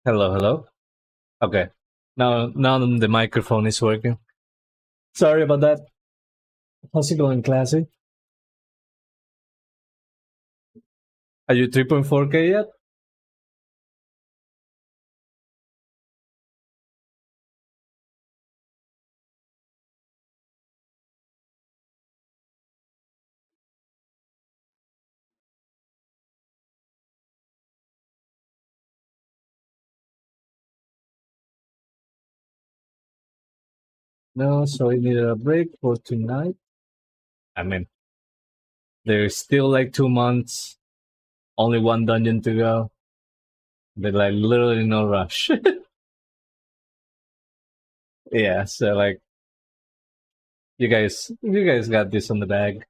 Hello, hello. Okay. Now the microphone is working. Sorry about that. How's it going, classy? Are you 3.4K yet? No, so I needed a break for tonight. I mean, there's still like 2 months, only one dungeon to go. But like literally no rush. Yeah, so like you guys got this on the bag.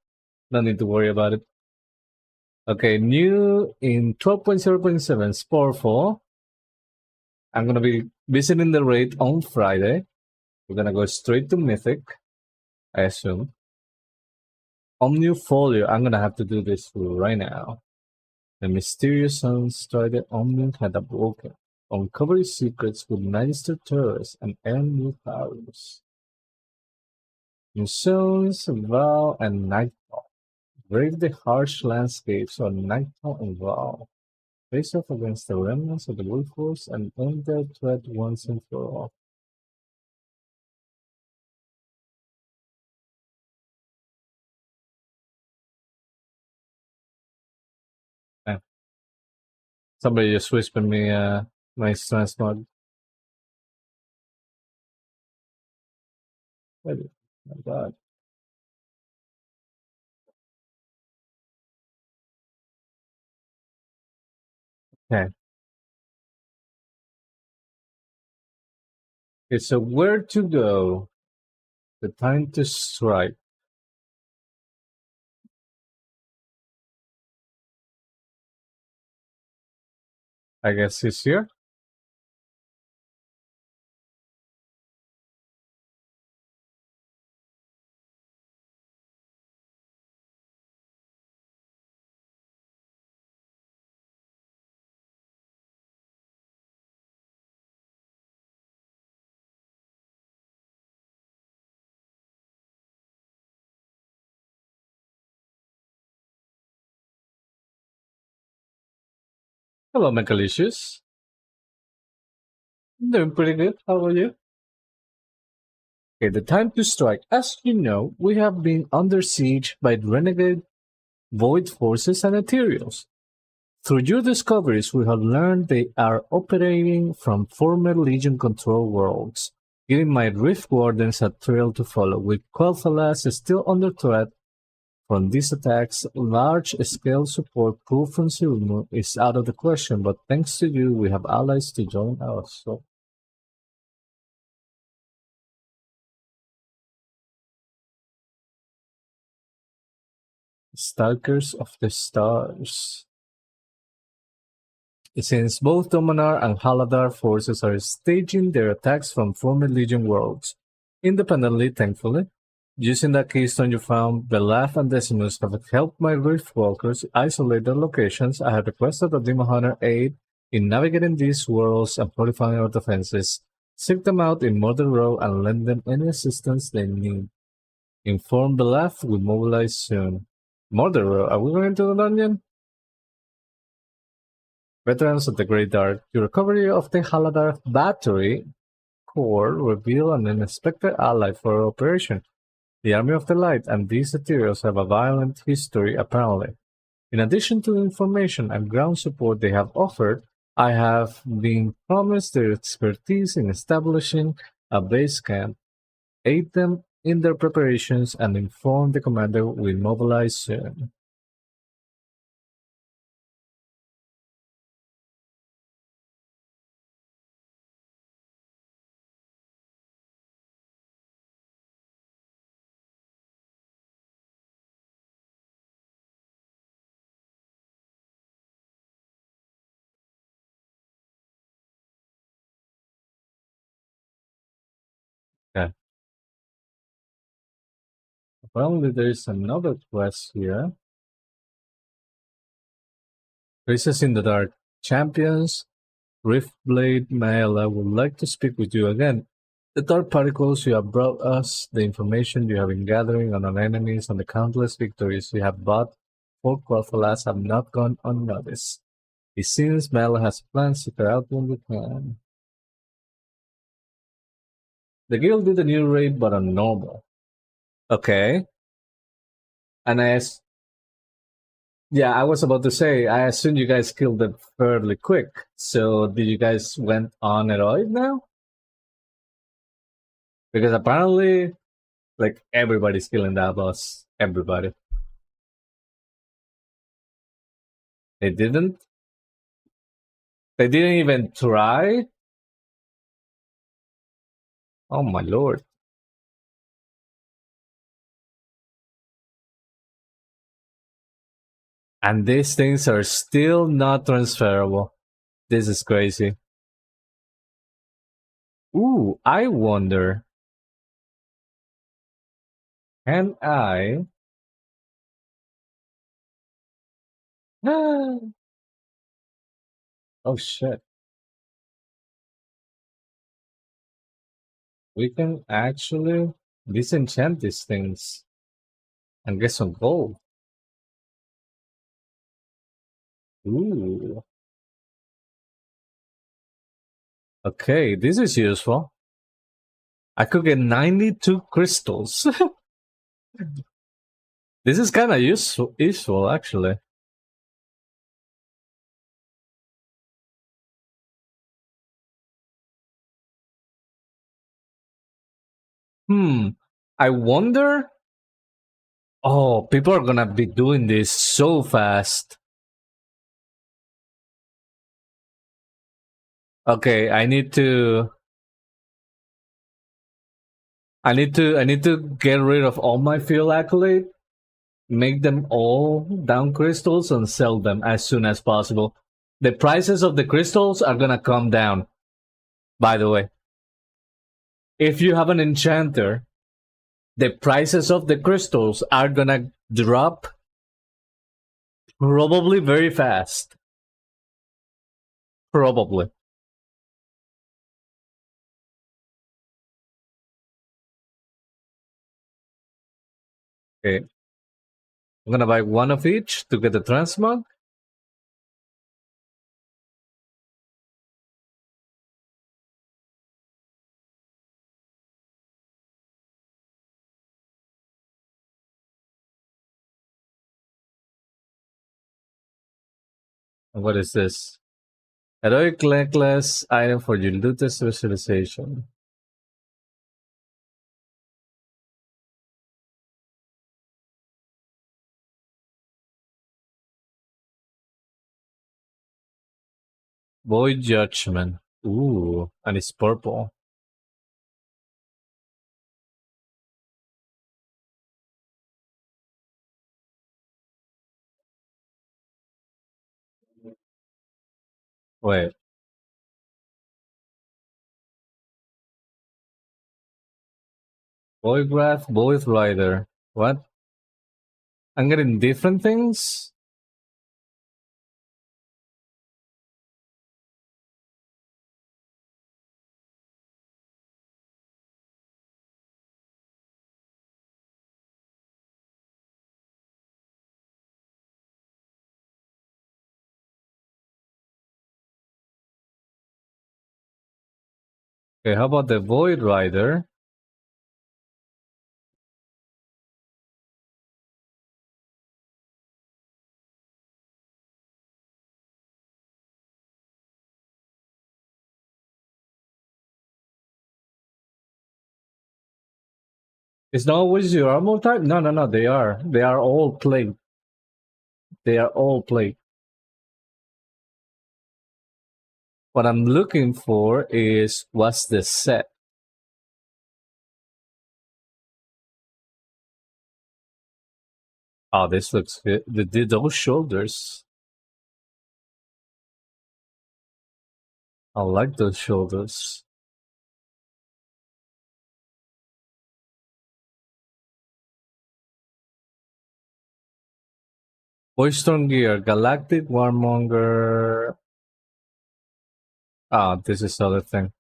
No need to worry about it. Okay, new in 12.0.7 Spore 4. I'm gonna be visiting the raid on Friday. We're gonna go straight to Mythic, I assume. Omnifolio, I'm gonna have to do this right now. The mysterious unstrided Omnium had awoken. Uncover secrets with Magister Terrors and earn new powers. New zones, Vow, and Nightfall. Brave the harsh landscapes on Nightfall and Vow. Face off against the remnants of the Wolf Force and end their threat once and for all. Eh, Somebody just whispered me nice transmog. Oh my god. Okay. Okay, so where to go? The time to strike. I guess is here. Hello, Mechalicious. Doing pretty good. How are you? Okay, the time to strike. As you know, we have been under siege by renegade void forces and ethereals. Through your discoveries, we have learned they are operating from former Legion control worlds, giving my Rift Wardens a trail to follow. With Quel'Thalas still under threat from these attacks, large-scale support proof from Zilmu is out of the question, but thanks to you, we have allies to join us. So, Stalkers of the Stars. Since both Dominar and Haladar forces are staging their attacks from former Legion worlds independently, thankfully, using that keystone you found, Belaf and Decimus have helped my Riftwalkers isolate their locations. I have requested that Demon Hunter aid in navigating these worlds and fortifying our defenses. Seek them out in Murder Row and lend them any assistance they need. Inform Belaf we mobilize soon. Murder Row, are we going to the dungeon? Veterans of the Great Dark, your recovery of the Haladar battery core reveal an unexpected ally for our operation. The Army of the Light and these ethereals have a violent history, apparently. In addition to the information and ground support they have offered, I have been promised their expertise in establishing a base camp, aid them in their preparations, and inform the commander we mobilize soon. Okay. Apparently there is another quest here. Races in the Dark. Champions Riftblade Mail, I would like to speak with you again. The dark particles you have brought us, the information you have been gathering on our enemies, and the countless victories you have bought for Quafalas have not gone unnoticed. It seems Mel has plans to carry out when we can. The guild did a new raid, but on normal. Okay. And yeah, I was about to say, I assume you guys killed them fairly quick. So did you guys went on heroic now? Because apparently, like, everybody's killing that boss. Everybody. They didn't? They didn't even try? Oh my lord. And these things are still not transferable. This is crazy. Ooh, I wonder, can I? Oh shit. We can actually disenchant these things and get some gold. Ooh. Okay, this is useful. I could get 92 crystals. This is kind of useful actually. Hmm. I wonder. Oh, people are gonna be doing this so fast. Okay, I need to get rid of all my fuel accolade, make them all down crystals and sell them as soon as possible. The prices of the crystals are gonna come down, by the way. If you have an enchanter, the prices of the crystals are gonna drop probably very fast. Probably. Okay. I'm gonna buy one of each to get the transmog. And what is this? Heroic necklace item for your looted specialization. Void Judgment. Ooh, and it's purple. Wait, Void Wrath, Void Rider. What? I'm getting different things? Okay, how about the Void Rider? It's not always your armor type? No, no, no, they are. They are all plate. They are all plate. What I'm looking for is what's the set? Oh, this looks good. Those shoulders. I like those shoulders. Boystorm Gear, Galactic Warmonger. Ah, this is other thing.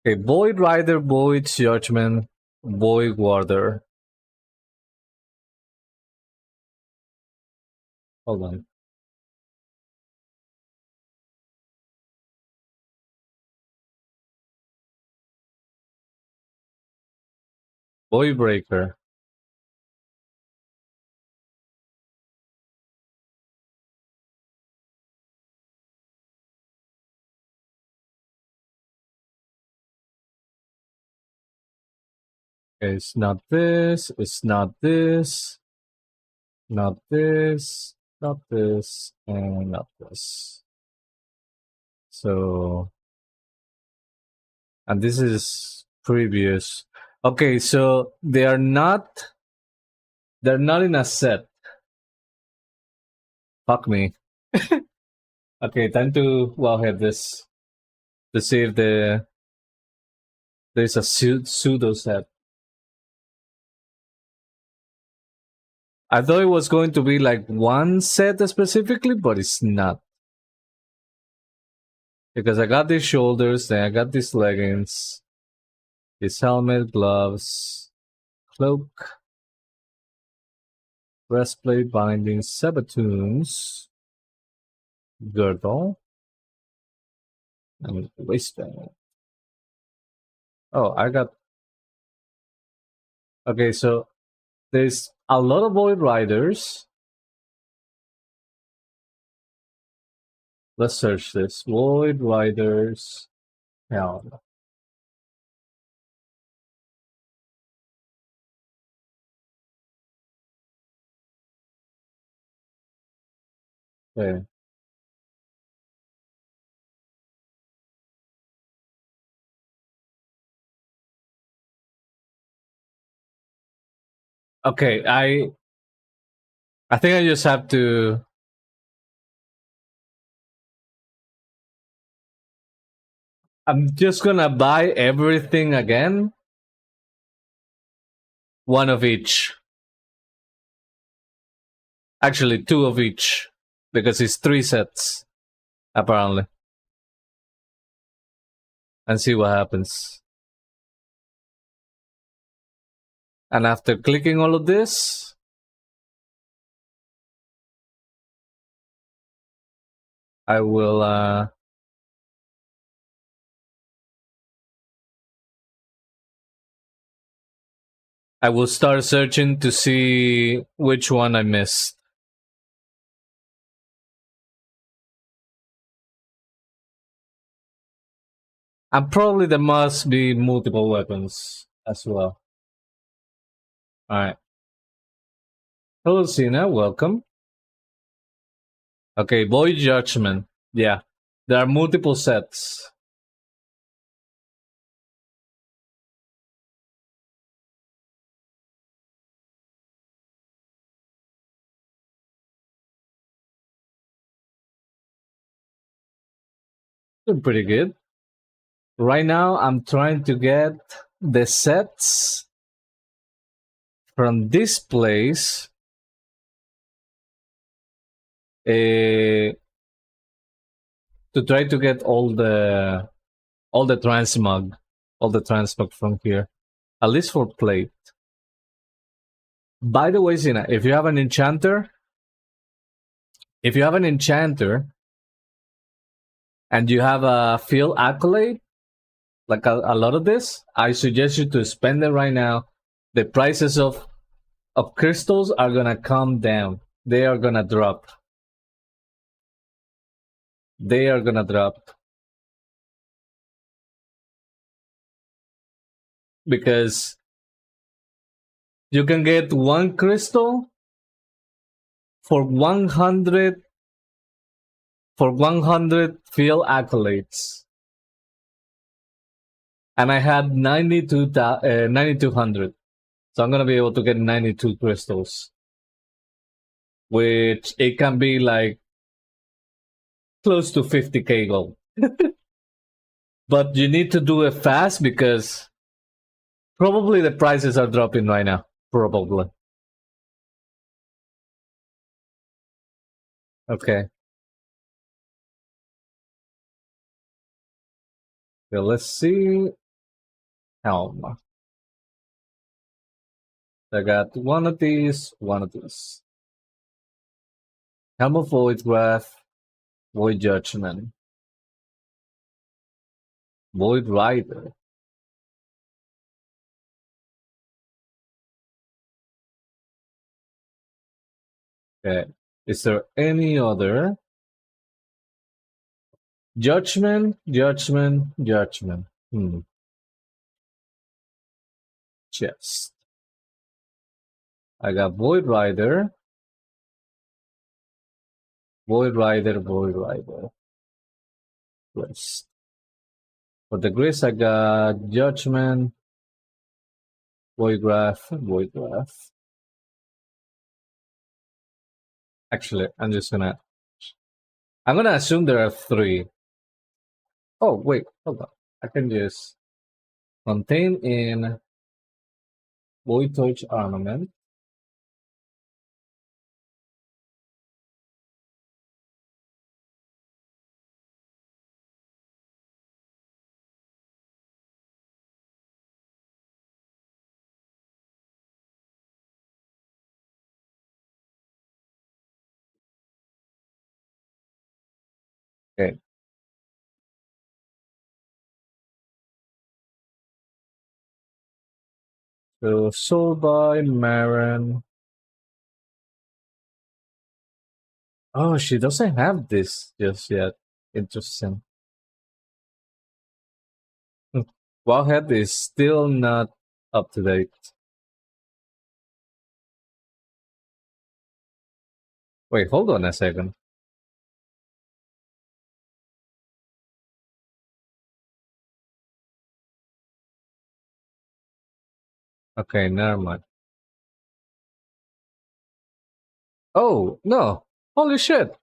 Okay, Void Rider, Void Judgment, Void Warder. Hold on. Void Breaker. Okay, it's not this, it's not this, not this, not this, and not this. So, and this is previous. Okay, so they're not in a set. Fuck me. Okay, time to wowhead this to see if there's a pseudo set. I thought it was going to be like one set specifically, but it's not. Because I got these shoulders, then I got these leggings, this helmet, gloves, cloak, breastplate, binding, sabatoons, girdle, and waistband. Oh, I got. Okay, so there's a lot of Void Riders. Let's search this. Void Riders. Hell. Okay. Okay, I think I just have to. I'm just gonna buy everything again. One of each. Actually, two of each. Because it's three sets, apparently. And see what happens. And after clicking all of this, I will start searching to see which one I missed. And probably there must be multiple weapons as well. Alright. Hello, Sina. Welcome. Okay, Void Judgment. Yeah. There are multiple sets. Doing pretty good. Right now, I'm trying to get the sets from this place to try to get transmog, all the transmog from here, at least for plate. By the way, Zina, if you have an enchanter and you have a field accolade, like a lot of this, I suggest you to spend it right now. The prices of crystals are gonna come down. They are gonna drop. Because you can get one crystal for 100 field accolades. And I had 9,200. So I'm gonna be able to get 92 crystals. Which it can be like close to 50k gold. But you need to do it fast because probably the prices are dropping right now. Probably. Okay. Okay, let's see. Helm. I got one of these, one of these. Helm of Void Wrath, Void Judgment, Void Rider. Okay. Is there any other? Judgment, Judgment, Judgment. Chest. I got Void Rider, Void Rider, Void Rider. Yes. For the Grace, I got Judgment, Void Wrath, Void Wrath. Actually, I'm gonna assume there are three. Oh wait, hold on. I can just contain in Void Torch Armament. Okay. So sold by Marin. Oh, she doesn't have this just yet. Interesting. Wowhead is still not up to date. Wait, hold on a second. Okay, never mind. Oh, no. Holy shit.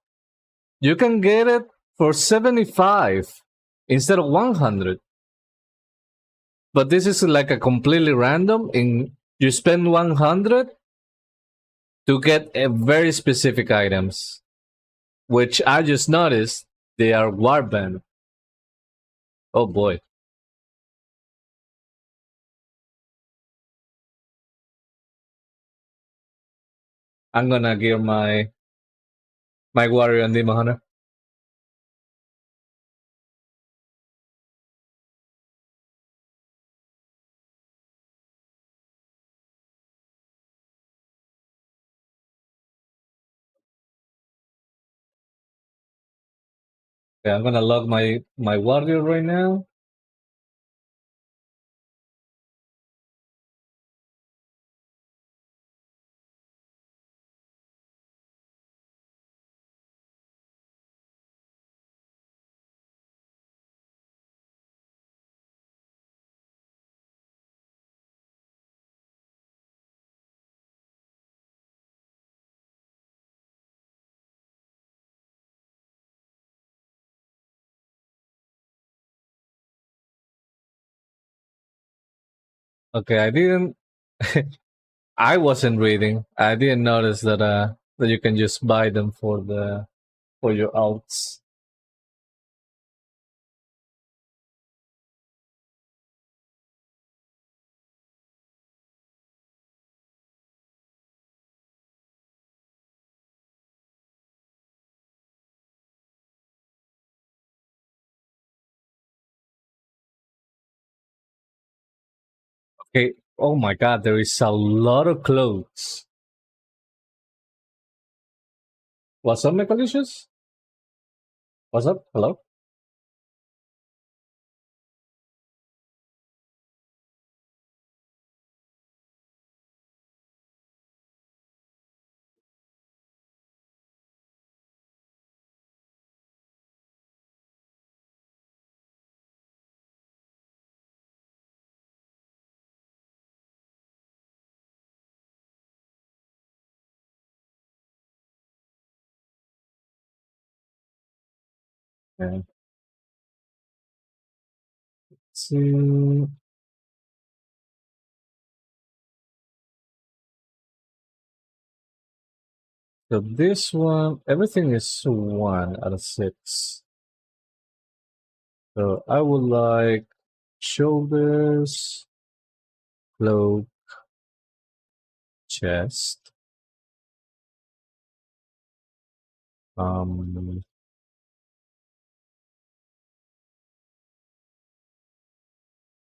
You can get it for 75 instead of 100. But this is like a completely random. In you spend 100 to get a very specific items, which I just noticed they are warband. Oh boy. I'm gonna gear my warrior and demon hunter. Okay, I'm gonna log my warrior right now. Okay, I didn't I wasn't reading. I didn't notice that you can just buy them for your alts. Okay. Oh my god, there is a lot of clothes. What's up, Nicolicious? What's up? Hello? Yeah. See. So this one, everything is 1 out of 6. So I would like shoulders, cloak, chest, um,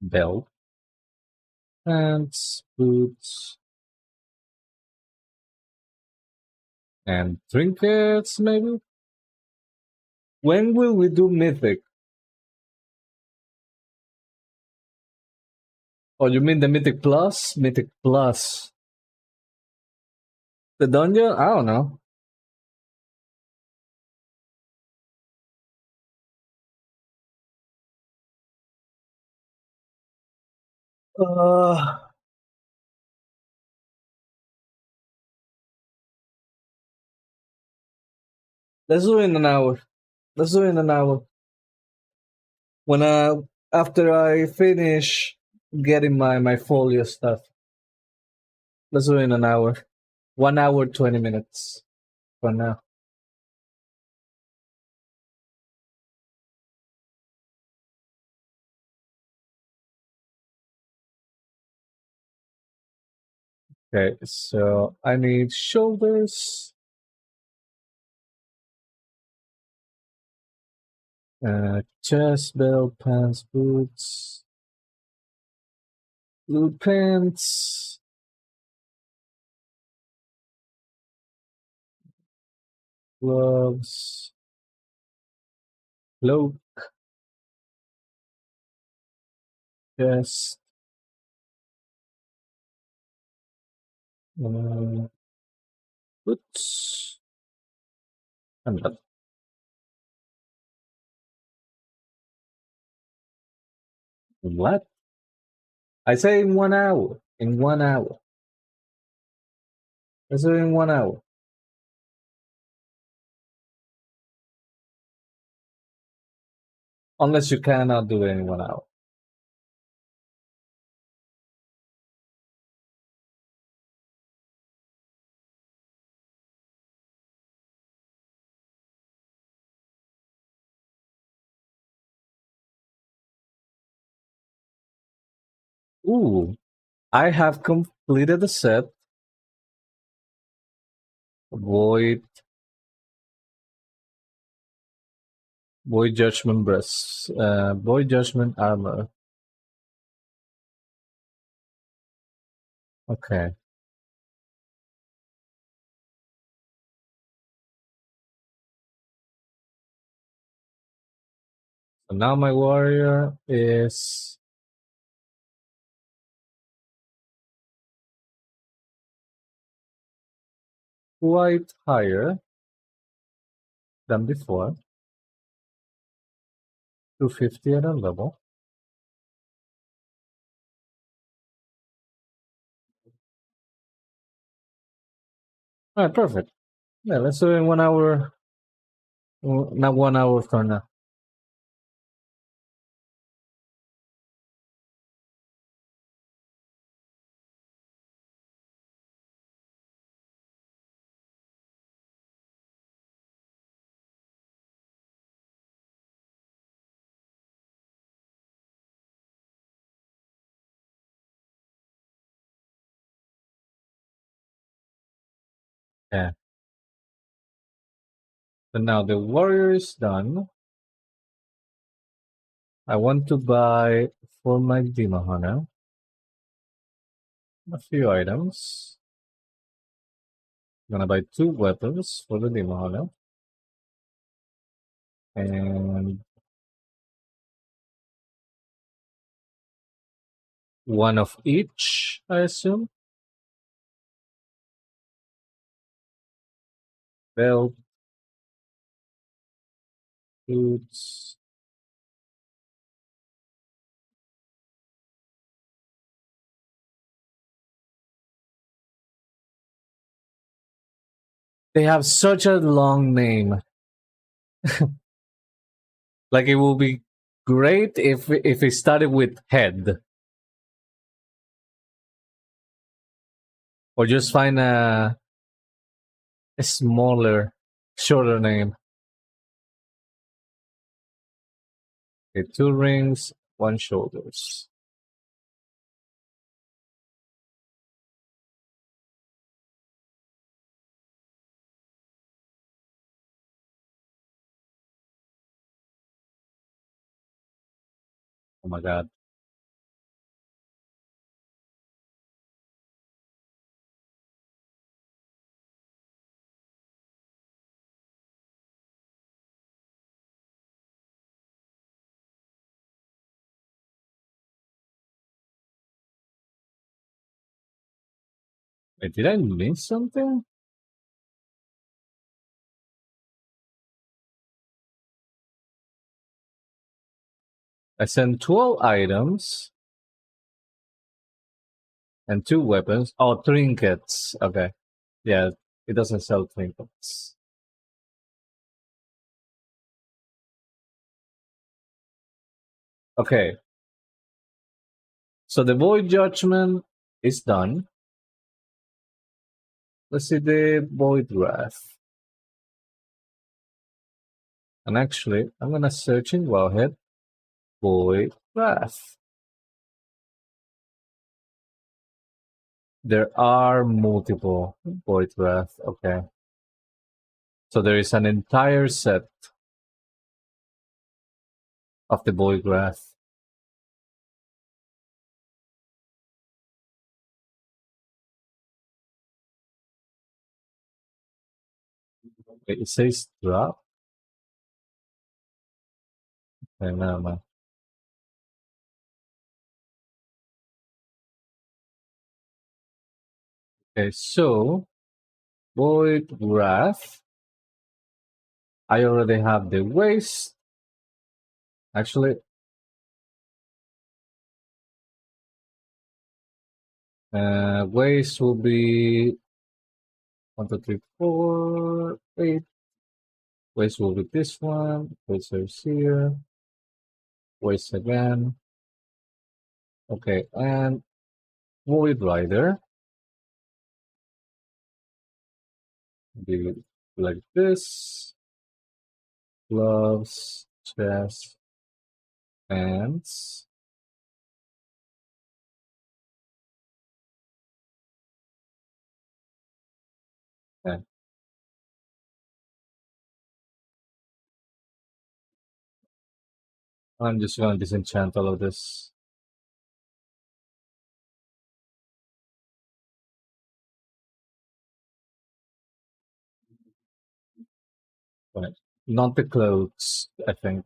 belt, pants, boots, and trinkets, maybe? When will we do Mythic? Oh, you mean the Mythic Plus? Mythic Plus. The dungeon? I don't know. Uh, let's do it in an hour. Let's do it in an hour. When after I finish getting my folio stuff. Let's do it in an hour. 1 hour, 20 minutes for now. Okay, so I need shoulders, chest, belt, pants, boots, blue pants, gloves, cloak, chest, uh, boots, and belt. What? I say in 1 hour. In 1 hour. Let's do it in 1 hour. Unless you cannot do it in 1 hour. Ooh, I have completed the set. Void, void judgment breast, void judgment armor. Okay, so now my warrior is quite higher than before. 250 at a level. All right, perfect. Yeah, let's do it in 1 hour. Not 1 hour from now. Yeah. So now the warrior is done. I want to buy for my demon hunter a few items. I'm gonna buy 2 weapons for the demon hunter and one of each, I assume. Belt, boots. They have such a long name. Like it will be great if it started with head, or just find a smaller, shorter name. Okay, two rings, one shoulders. Oh my god. Wait, did I miss something? I sent 12 items and two weapons. Oh, trinkets. Okay. Yeah, it doesn't sell trinkets. Okay, so the void judgment is done. Let's see the void wrath. And actually, I'm gonna search in Wowhead void wrath. There are multiple void wrath. Okay, so there is an entire set of the void wrath. Okay, it says drop. Okay, never mind. Okay, so void wrath. I already have the waste. Actually, waste will be 1, 2, 3, 4, 8. Waste will be this one. Waste is here. Waste again. Okay, and void rider be like this. Gloves, chest, pants. Okay, I'm just gonna disenchant all of this. Right. Not the clothes, I think.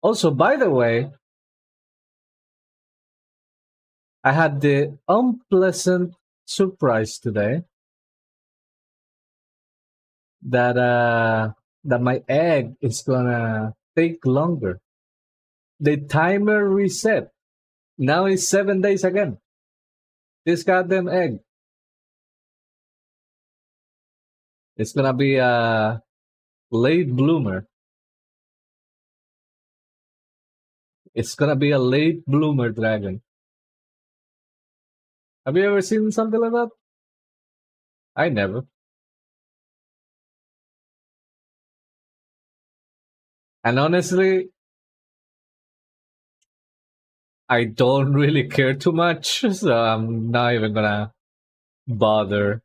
Also, by the way, I had the unpleasant surprise today that my egg is gonna take longer. The timer reset. Now it's 7 days again. This goddamn egg. It's gonna be a late bloomer. It's gonna be a late bloomer dragon. Have you ever seen something like that? I never. And honestly, I don't really care too much, so I'm not even gonna bother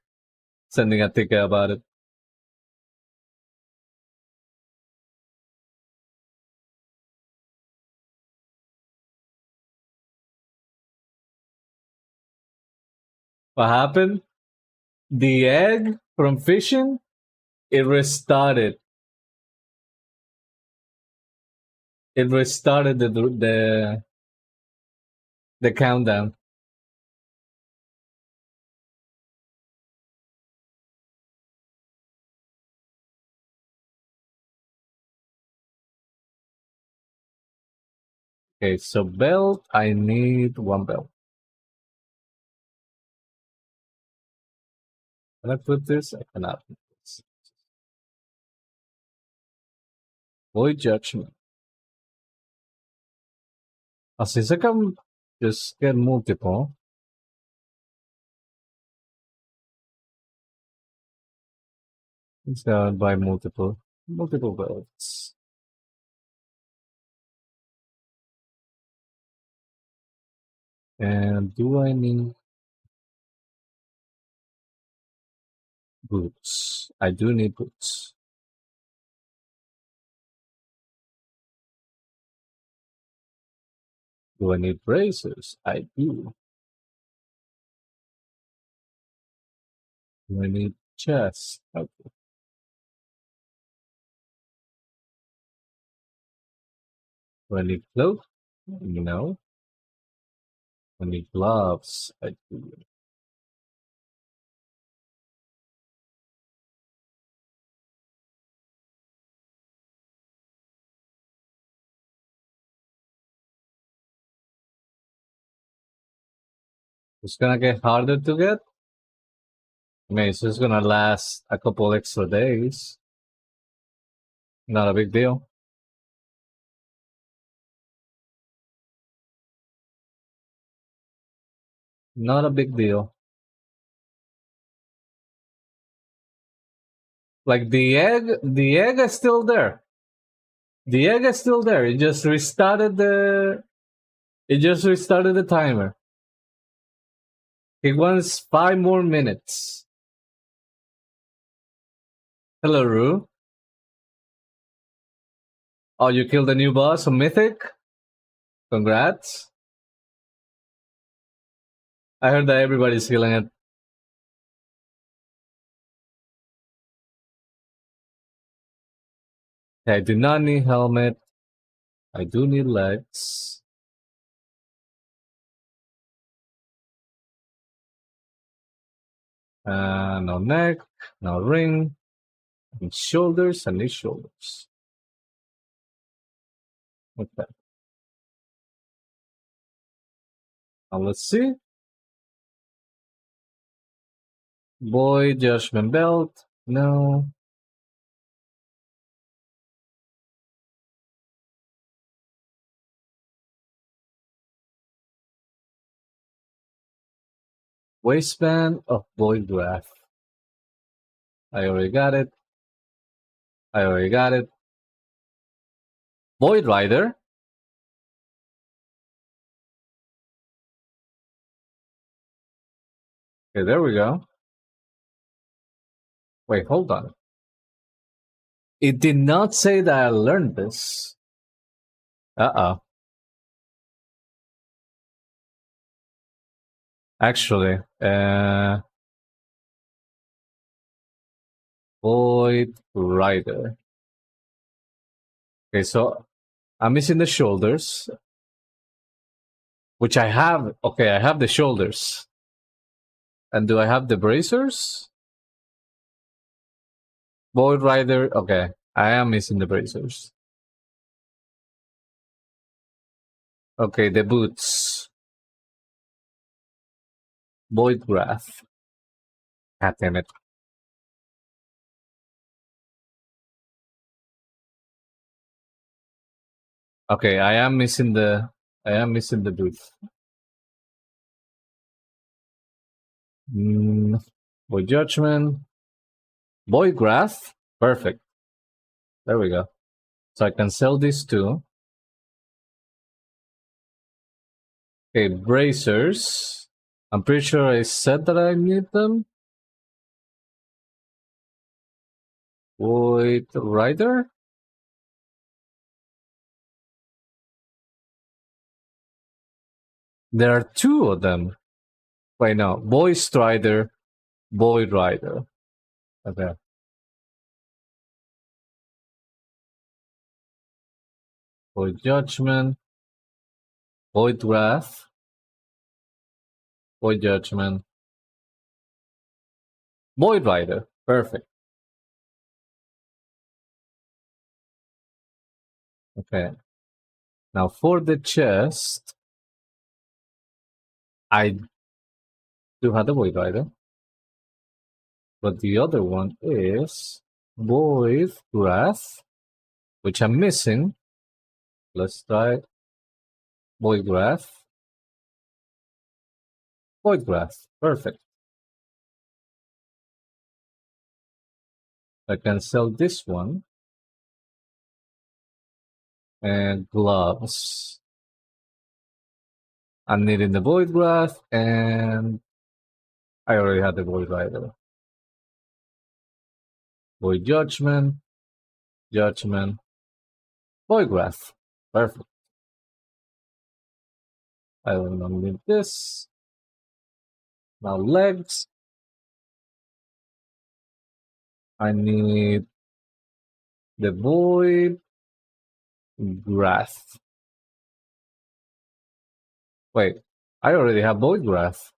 sending a ticket about it. What happened? The egg from fishing, it restarted. It restarted the countdown. Okay, so belt, I need one belt. Can I put this? I cannot put this. Void judgment. Así sacan Just get multiple. Let's go and buy multiple belts. And do I need boots? I do need boots. Do I need bracers? I do. Do I need chest? Okay. Do I need cloak? No. I need gloves. I do. It's gonna get harder to get. I mean, it's just gonna last a couple extra days. Not a big deal. Not a big deal. Like the egg is still there. The egg is still there. It just restarted the timer. It wants 5 more minutes. Hello, Rue. Oh, you killed a new boss on Mythic? Congrats. I heard that everybody's killing it. I do not need helmet. I do need legs. No neck, no ring. And shoulders, I need shoulders. Okay. Now let's see. Boy, Judgment Belt. No. Waistband of Void Wrath. I already got it. I already got it. Void Rider. Okay, there we go. Wait, hold on. It did not say that I learned this. Uh-oh. Actually, Void Rider. Okay, so I'm missing the shoulders, which I have. Okay, I have the shoulders. And do I have the bracers? Void Rider. Okay, I am missing the bracers. Okay, the boots. Void Wrath. God damn it. Okay, I am missing the boots. Void Judgment. Void Wrath. Perfect. There we go. So I can sell these two. Okay, bracers. I'm pretty sure I said that I need them. Void Rider? There are two of them. Wait, no. Void Strider, Void Rider. Okay. Void Judgment. Void Wrath. Void Judgment. Void Rider. Perfect. Okay. Now for the chest, I do have the Void Rider. But the other one is Void Wrath, which I'm missing. Let's try Void Wrath. Void graph. Perfect. I can sell this one. And gloves. I'm needing the void graph, and I already had the void rider. Void judgment, judgment, void graph. Perfect. I will not need this. Now legs. I need the void graph. Wait, I already have void graph.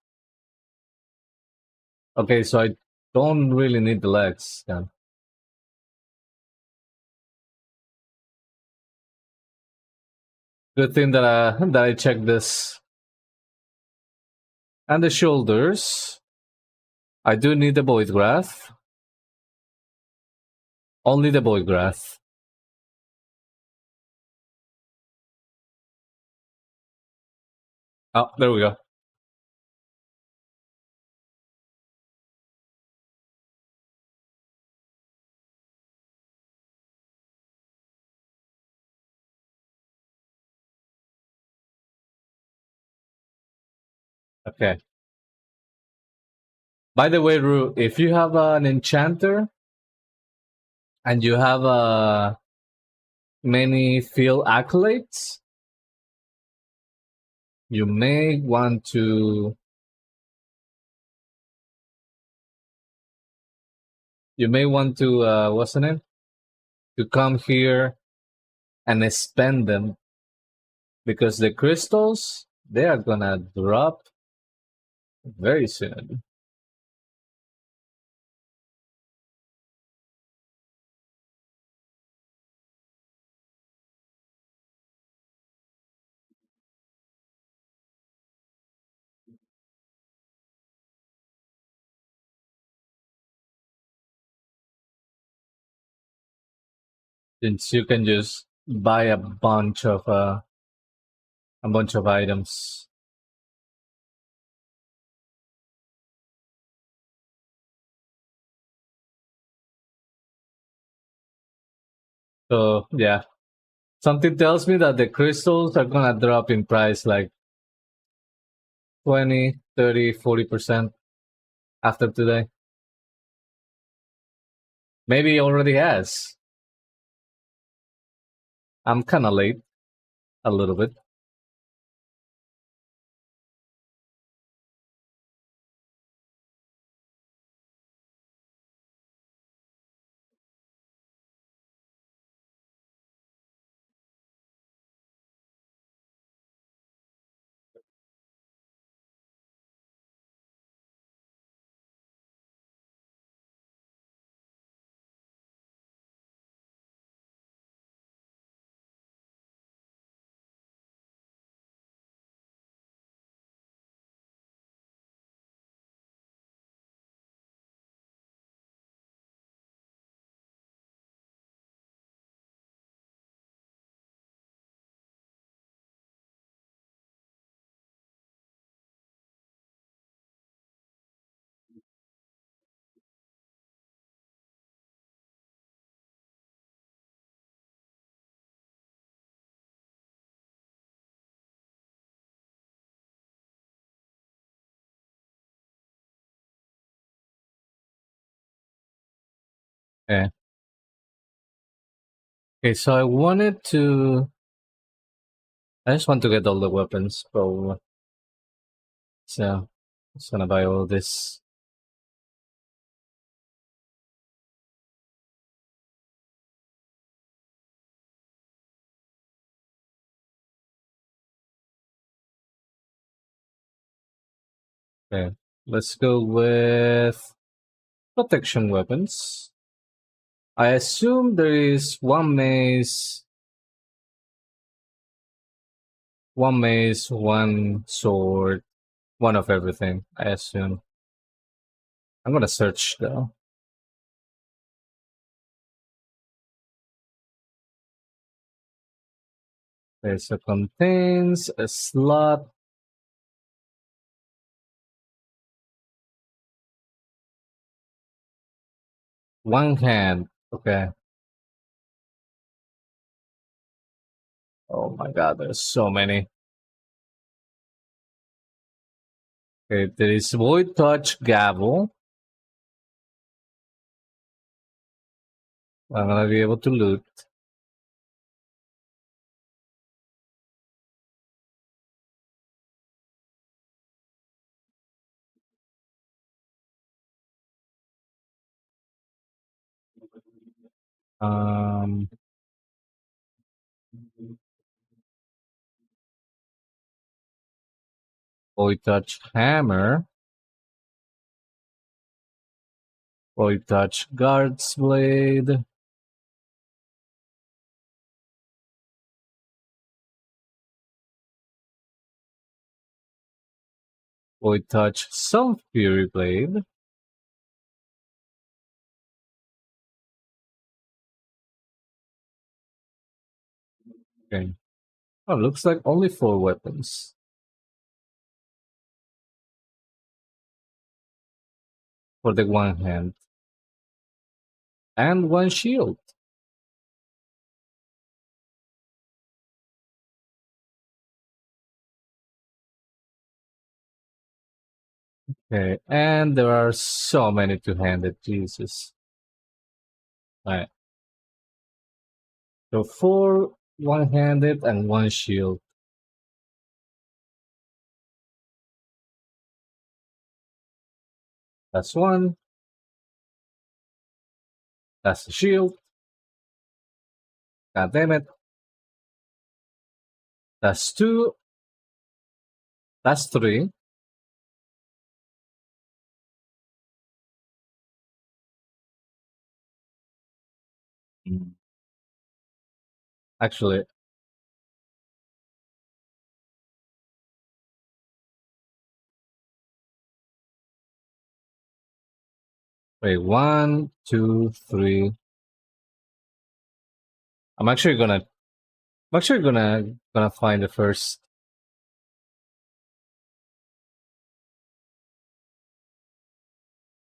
Okay, so I don't really need the legs then. Good thing that I checked this. And the shoulders. I do need the void graph. Only the void graph. Oh, there we go. Okay. By the way, Ru, if you have an enchanter and you have many field accolades, you may want to what's the name? To come here and spend them because the crystals they are gonna drop very soon. Since you can just buy a bunch of items. So yeah. Something tells me that the crystals are gonna drop in price like 20, 30, 40% after today. Maybe it already has. I'm kind of late, a little bit. Yeah. Okay, so I just want to get all the weapons, probably. So, I'm just gonna buy all this. Okay, let's go with protection weapons. I assume there is one mace, one sword, one of everything. I assume. I'm gonna search though. Okay, so contains a slot. One hand. Okay. Oh my god, there's so many. Okay, there is void touch gavel. I'm gonna be able to loot. Um, void touch hammer. Void touch guard's blade. Void touch some fury blade. Okay. Oh, looks like only 4 weapons for the one hand and one shield. Okay, and there are so many two-handed. Jesus. All right. So 4 one-handed and one shield. That's one. That's the shield. God damn it. That's two. That's three. Mm. Actually, wait. One, two, three. I'm actually gonna. I'm actually gonna find the first.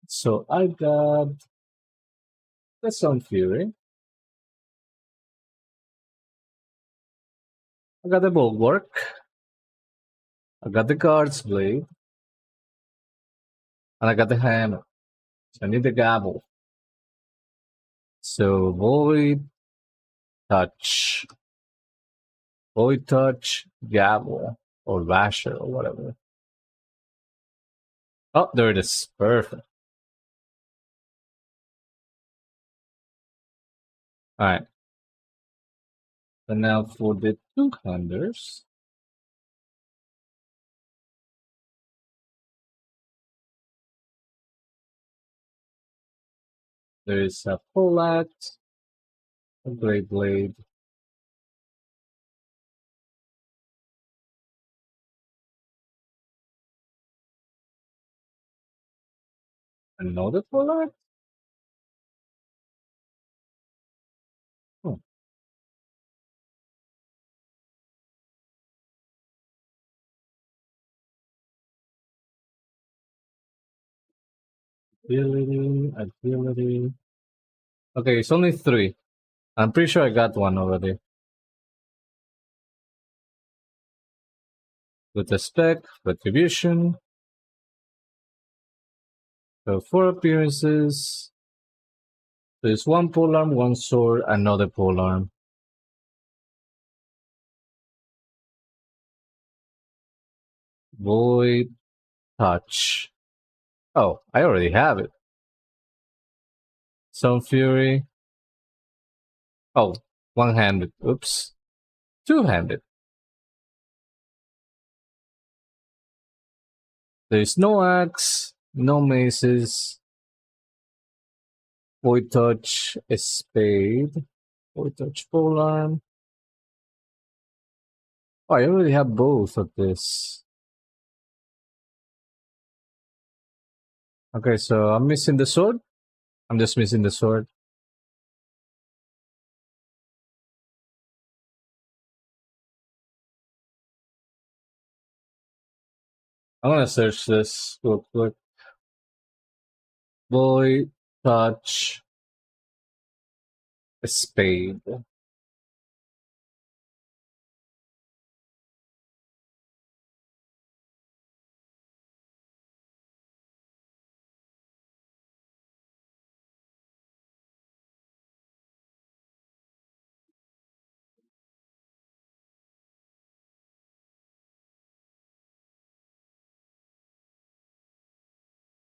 So I got the Sun Fury. I got the Bulwark. I got the Guard's Blade. And I got the Hammer. So I need the Gavel. So Touch. Void Touch, Gavel. Or Rasher or whatever. Oh, there it is. Perfect. Alright. So now for the two-handers. There is a Poleaxe, a Great Blade, another Poleaxe. Oh, agility. Okay, it's only 3. I'm pretty sure I got one already. With the spec, retribution. So 4 appearances. There's one polearm, one sword, another polearm. Void touch. Oh, I already have it. Sun Fury. Oh, one-handed. Oops. Two-handed. There's no axe, no maces. Void touch, a spade. Void touch polearm. Oh, I already have both of this. Okay, so I'm missing the sword. I'm just missing the sword. I'm gonna search this real quick. Void touch A spade.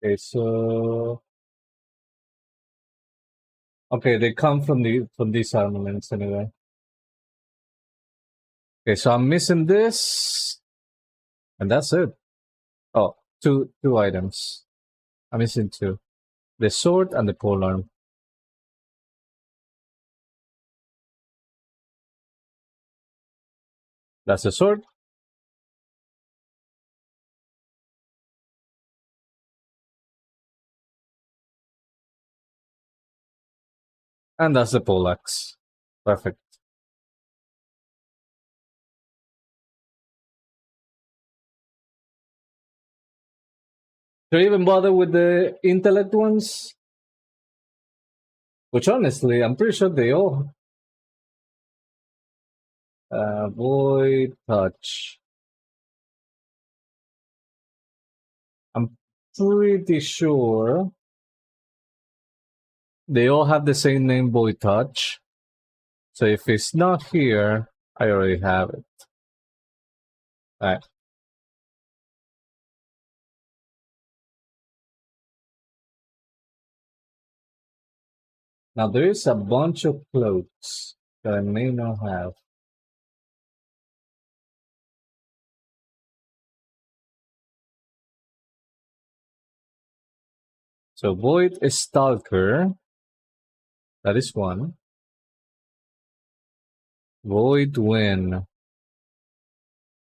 Okay, so okay, they come from these armaments anyway. Okay, so I'm missing this, and that's it. Oh, two items. I'm missing two: the sword and the polearm. That's the sword, and that's the poleaxe. Perfect. Do you even bother with the intellect ones? Which honestly, I'm pretty sure they all void touch. I'm pretty sure they all have the same name, void touch. So if it's not here, I already have it. Alright. Now there is a bunch of cloaks that I may not have. So void stalker, that is one. Void wind,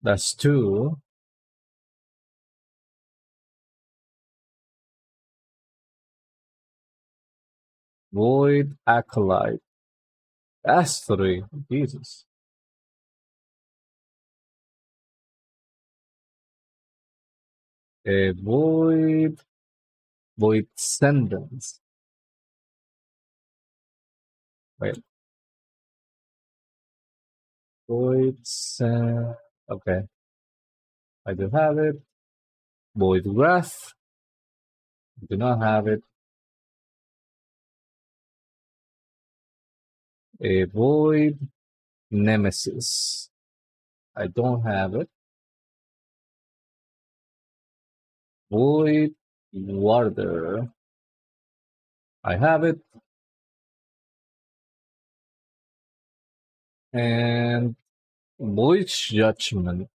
that's two. Void acolyte, that's three. Jesus. A void sentence. Wait, void send. Okay, I do have it. Void wrath, do not have it. A void nemesis, I don't have it. Void warder, I have it. And void judgment,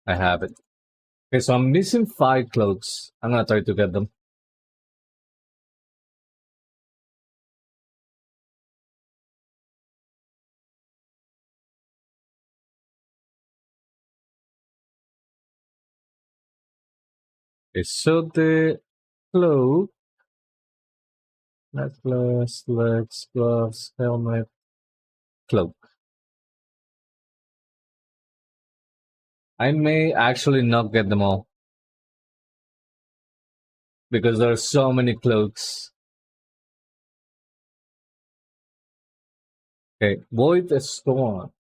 I have it. Okay, so I'm missing five cloaks. I'm gonna try to get them. Okay, so the cloak, necklace, legs, gloves, helmet, cloak. I may actually not get them all because there are so many cloaks. Okay, void storm.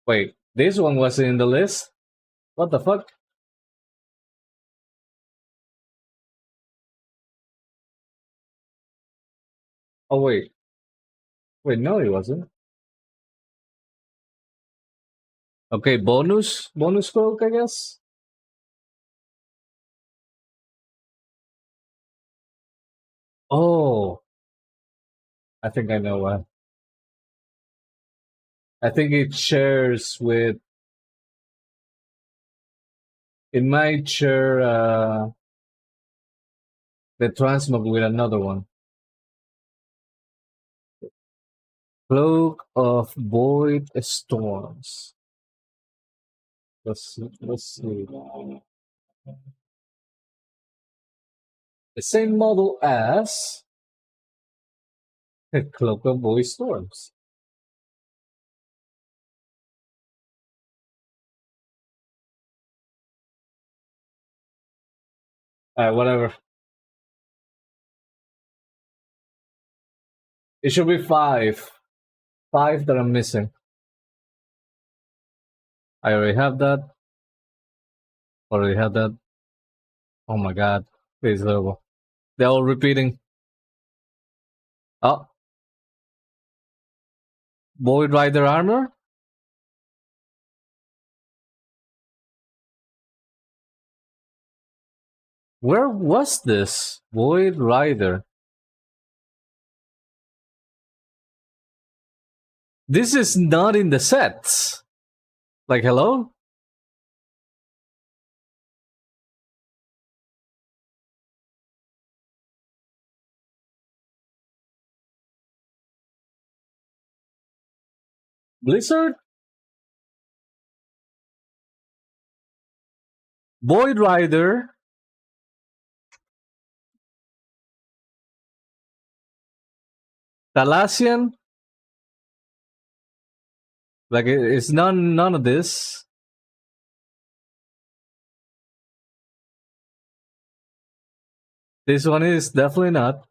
Wait, this one wasn't in the list? What the fuck? Oh wait. Wait, no it wasn't. Okay, bonus cloak, I guess? Oh, I think I know why. I think it shares with it might share the transmog with another one. Cloak of Void Storms. Let's see. The same model as the Cloak of Void Storms. Alright, whatever. It should be five. Five that I'm missing. I already have that. Already have that. Oh my god. This is horrible. They're all repeating. Oh, Void Rider armor? Where was this? Void Rider. This is not in the sets. Like, hello? Blizzard? Void Rider? Thalassian? Like, it's none of this. This one is definitely not.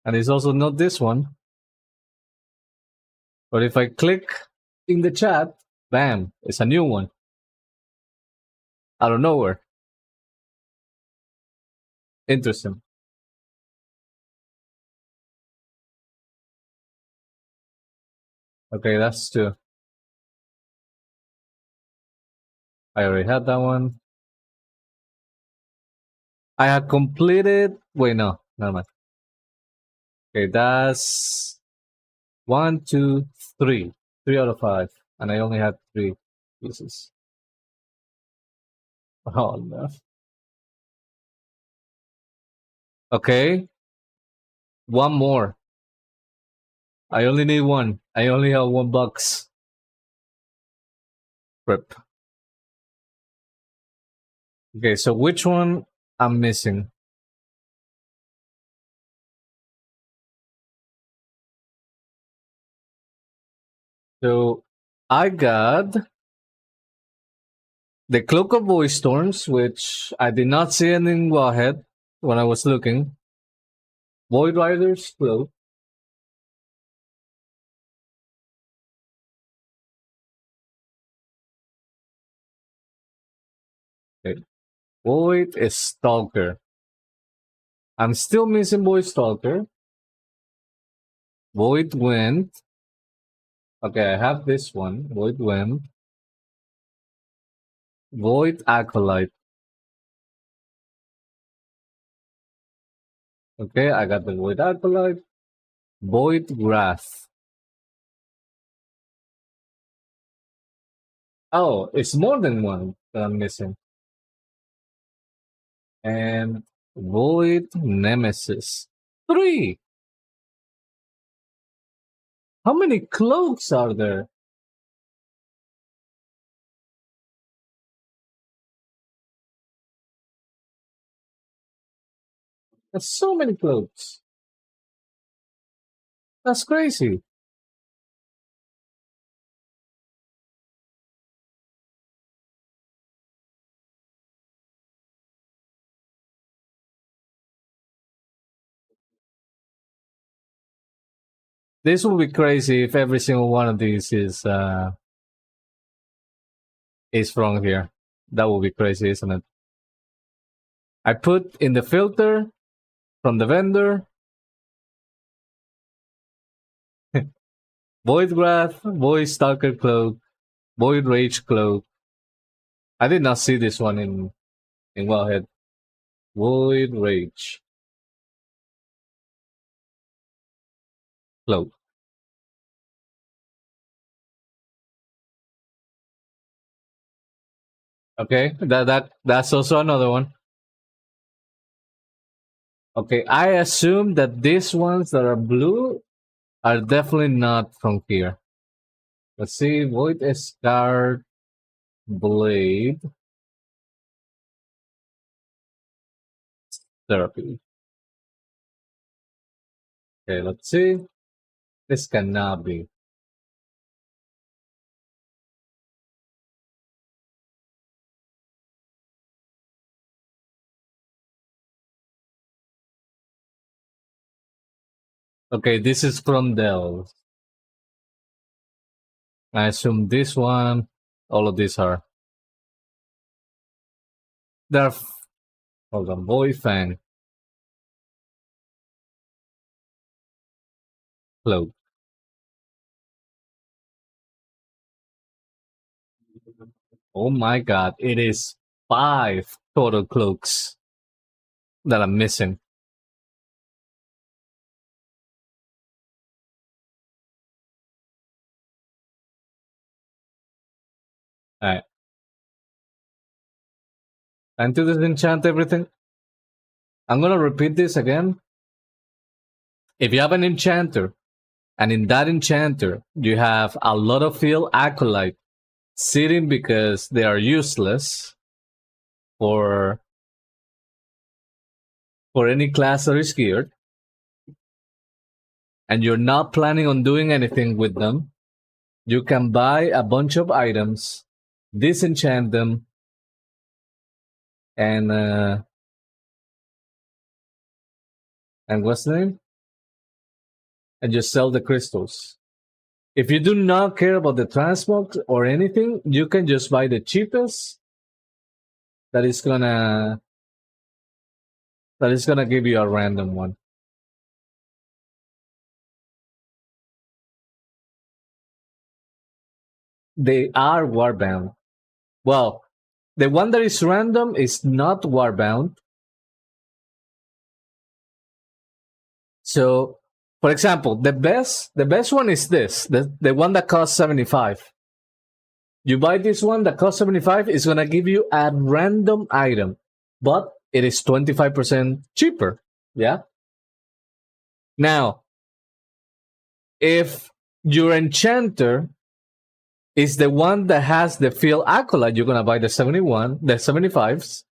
And it's also not this one. But if I click in the chat, bam, it's a new one. Out of nowhere. Interesting. Okay, that's two. I already had that one. I had completed. Wait, no, never mind. Okay, that's 1, 2, 3. 3 out of 5. And I only had 3 pieces. Oh no. Okay. One more. I only need one. I only have $1. Rip. Okay, so which one I'm missing? So I got the Cloak of Voice Storms, which I did not see in Wallhead when I was looking. Void Rider's Cloak. Okay. Void is Stalker. I'm still missing Void Stalker. Void Wind. Okay, I have this one. Void Wind. Void Acolyte. Okay, I got the Void Acolyte. Void Wrath. Oh, it's more than one that I'm missing. And Void Nemesis. 3. How many cloaks are there? There's so many cloaks. That's crazy. This would be crazy if every single one of these is from here. That would be crazy, isn't it? I put in the filter from the vendor. Void Wrath, Void Stalker Cloak, Void Rage Cloak. I did not see this one in Wellhead. Void Rage Cloak. Okay, that's also another one. Okay, I assume that these ones that are blue are definitely not from here. Let's see, Void Scarred Blade Therapy. Okay, let's see. This cannot be. Okay, this is from Dell. I assume this one, all of these are. They're, hold on, boy fan cloak. Oh my god, it is 5 total cloaks that I'm missing. Alright, time to disenchant everything. I'm gonna repeat this again. If you have an enchanter, and in that enchanter, you have a lot of field acolyte sitting because they are useless for any class that is geared, and you're not planning on doing anything with them, you can buy a bunch of items, disenchant them, and what's the name? And just sell the crystals. If you do not care about the transmog or anything, you can just buy the cheapest that is gonna give you a random one. They are warbound. Well, the one that is random is not warbound. So, for example, the best one is this, the one that costs 75. You buy this one that costs 75, it's gonna give you a random item, but it is 25% cheaper. Yeah. Now, if your enchanter is the one that has the field acolyte, you're gonna buy the 71, the 75s.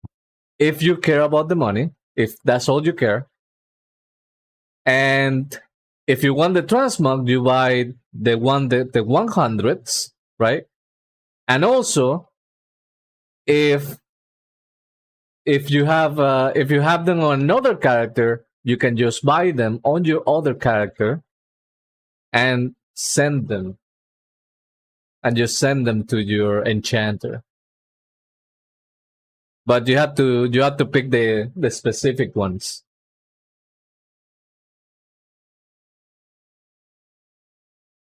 If you care about the money, if that's all you care. And if you want the transmog, you buy the 100s, right? And also, if if you have them on another character, you can just buy them on your other character and send them to your enchanter. But you have to pick the specific ones.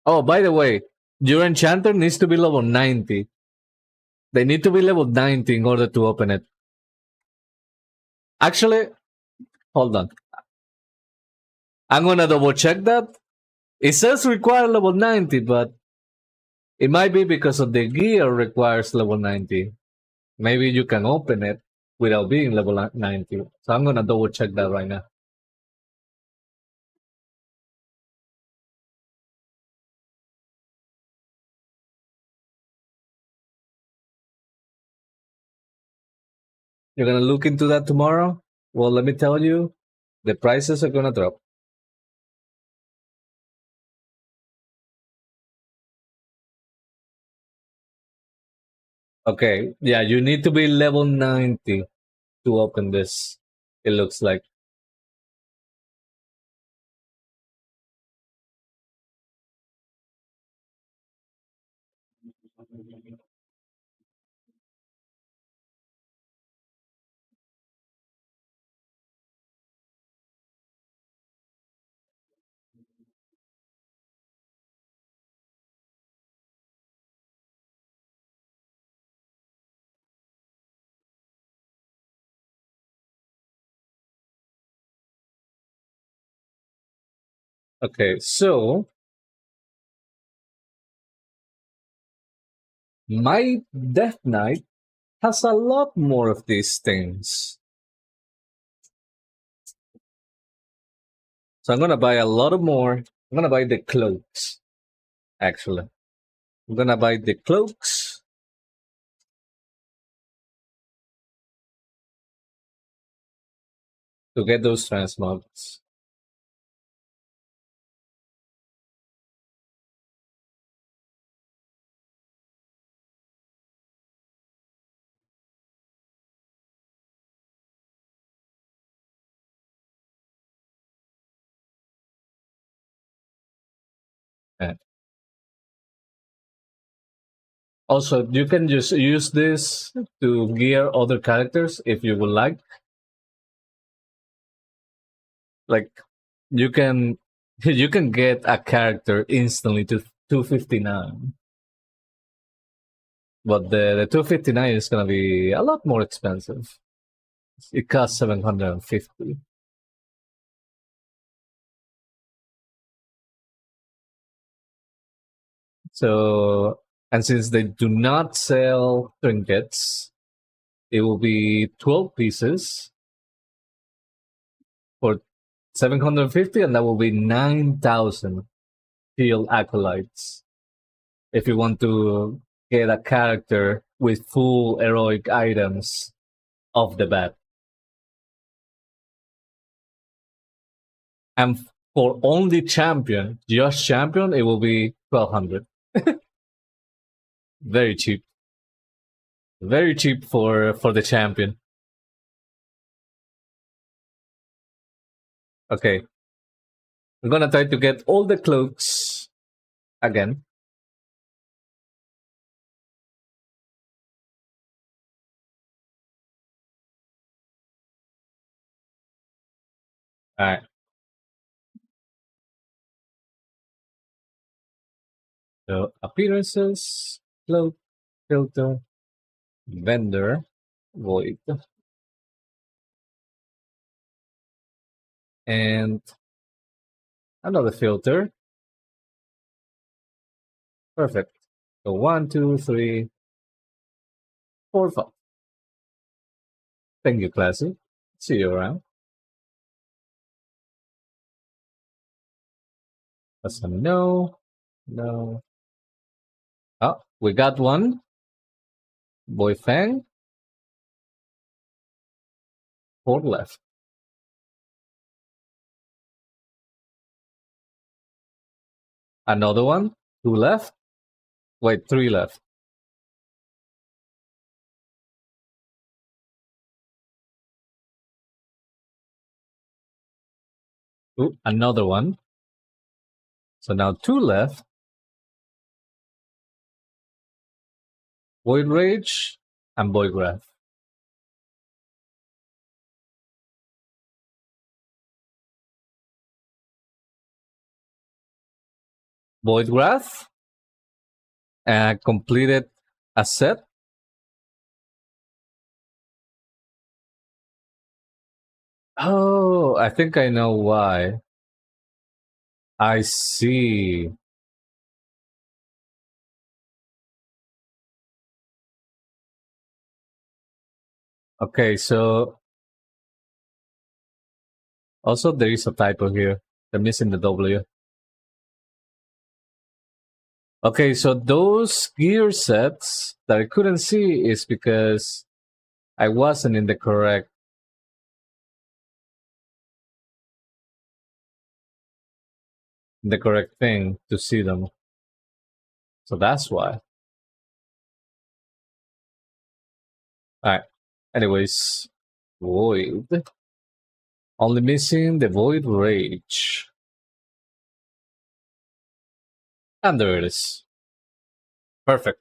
Oh, by the way, your enchanter needs to be level 90. They need to be level 90 in order to open it. Actually, hold on. I'm gonna double check that. It says require level 90, but it might be because of the gear requires level 90. Maybe you can open it without being level 90. So I'm gonna double check that right now. You're gonna look into that tomorrow? Well, let me tell you, the prices are gonna drop. Okay, yeah, you need to be level 90 to open this. It looks like. Okay, so my Death Knight has a lot more of these things. So I'm gonna buy a lot of more. I'm gonna buy the cloaks, actually. I'm gonna buy the cloaks. To get those transmogs. Yeah. Also, you can just use this to gear other characters if you would like. Like you can you can get a character instantly to 259. But the 259 is gonna be a lot more expensive. It costs 750. So and since they do not sell trinkets, it will be 12 pieces for 750, and that will be 9,000 field acolytes. If you want to get a character with full heroic items off the bat. And for only champion, just champion, it will be 1200. Very cheap. Very cheap for the champion. Okay. I'm gonna try to get all the cloaks again. Alright. So appearances, cloak, filter, vendor, void. And another filter. Perfect. So 1, 2, 3, 4, 5. Thank you, Classy. See you around. That's a no. No. Oh, we got one. Boy Fang. 4 left. Another one. 2 left. Wait, 3 left. Ooh, another one. So now 2 left. Void Rage and Void Wrath. Void Wrath. And completed a set. Oh, I think I know why. I see. Okay, so also there is a typo here. They're missing the W. Okay, so those gear sets that I couldn't see is because I wasn't in the correct thing to see them. So that's why. Alright. Anyways, Void. Only missing the Void Rage. And there it is. Perfect.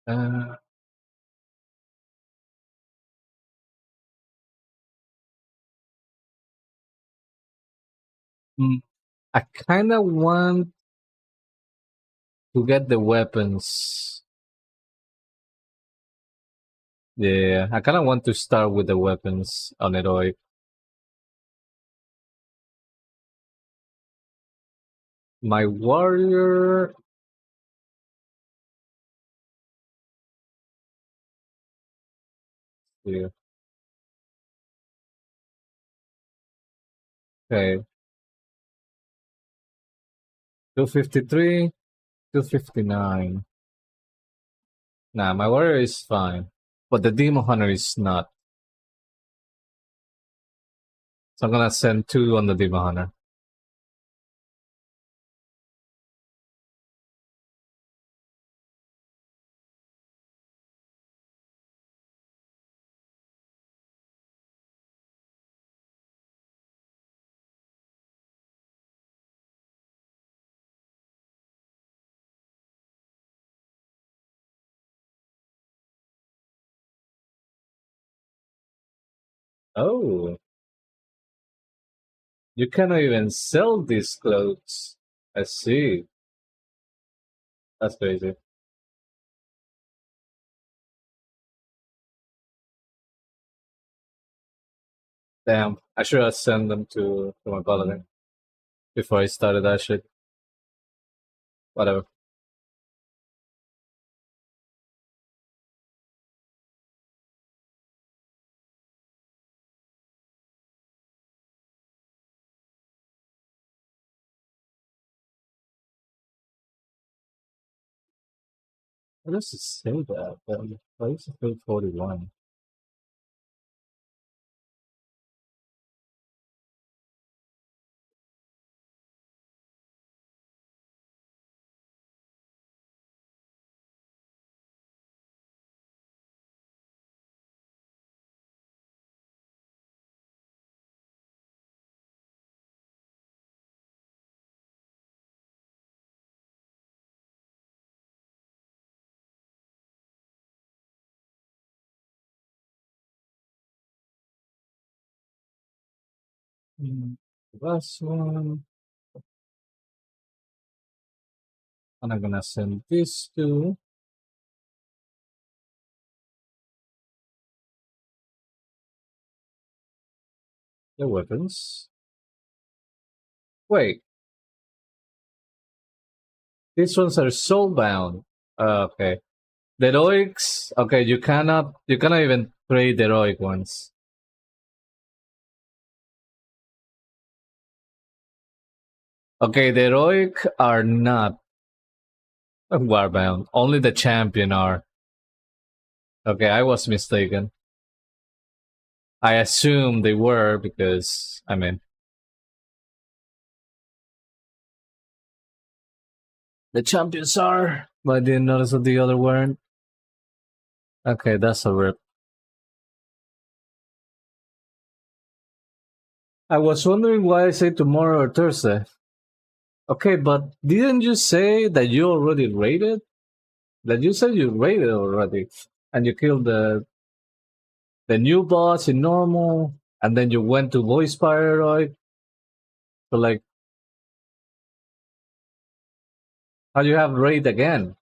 Uh, mm, I kind of want to get the weapons. Yeah, I kind of want to start with the weapons on Heroic. My warrior. Yeah. Okay. 253, 259. Nah, my warrior is fine. But the demon hunter is not. So I'm gonna send 2 on the demon hunter. Oh, you cannot even sell these clothes. I see. That's crazy. Damn, I should have sent them to my paladin before I started that shit. Whatever. What does it say that? Why is it still 41? Mm, Last one. And I'm gonna send this to the weapons. Wait, these ones are soulbound. Okay. The heroics. Okay, you cannot even trade the heroic ones. Okay, the heroic are not warbound. Only the champion are. Okay, I was mistaken. I assume they were because I mean the champions are, but I didn't notice that the other weren't. Okay, that's a rip. I was wondering why I say tomorrow or Thursday. Okay, but didn't you say that you already raided? That you said you raided already, and you killed the new boss in normal, and then you went to voice pyroid. So like, how you have raid again?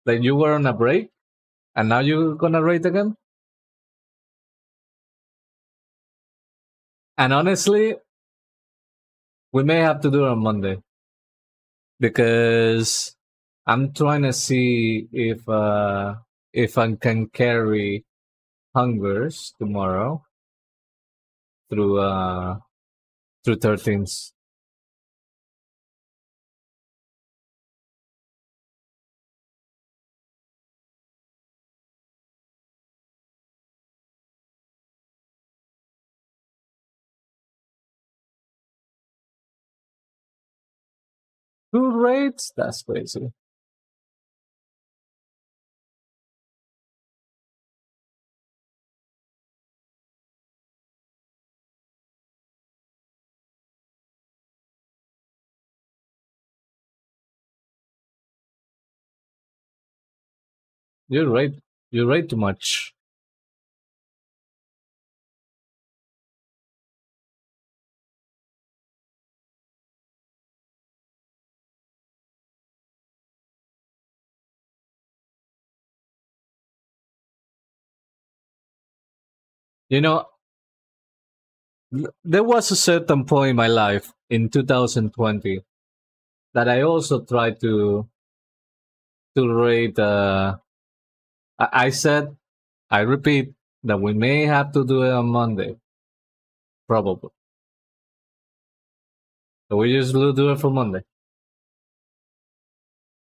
Like you were on a break, and now you're gonna raid again? And honestly, we may have to do it on Monday because I'm trying to see if I can carry hungers tomorrow through 13th. Two raids? That's crazy. You're right. You're right too much. You know, there was a certain point in my life in 2020 that I also tried to rate. I said, I repeat, that we may have to do it on Monday, probably. So we just will do it for Monday.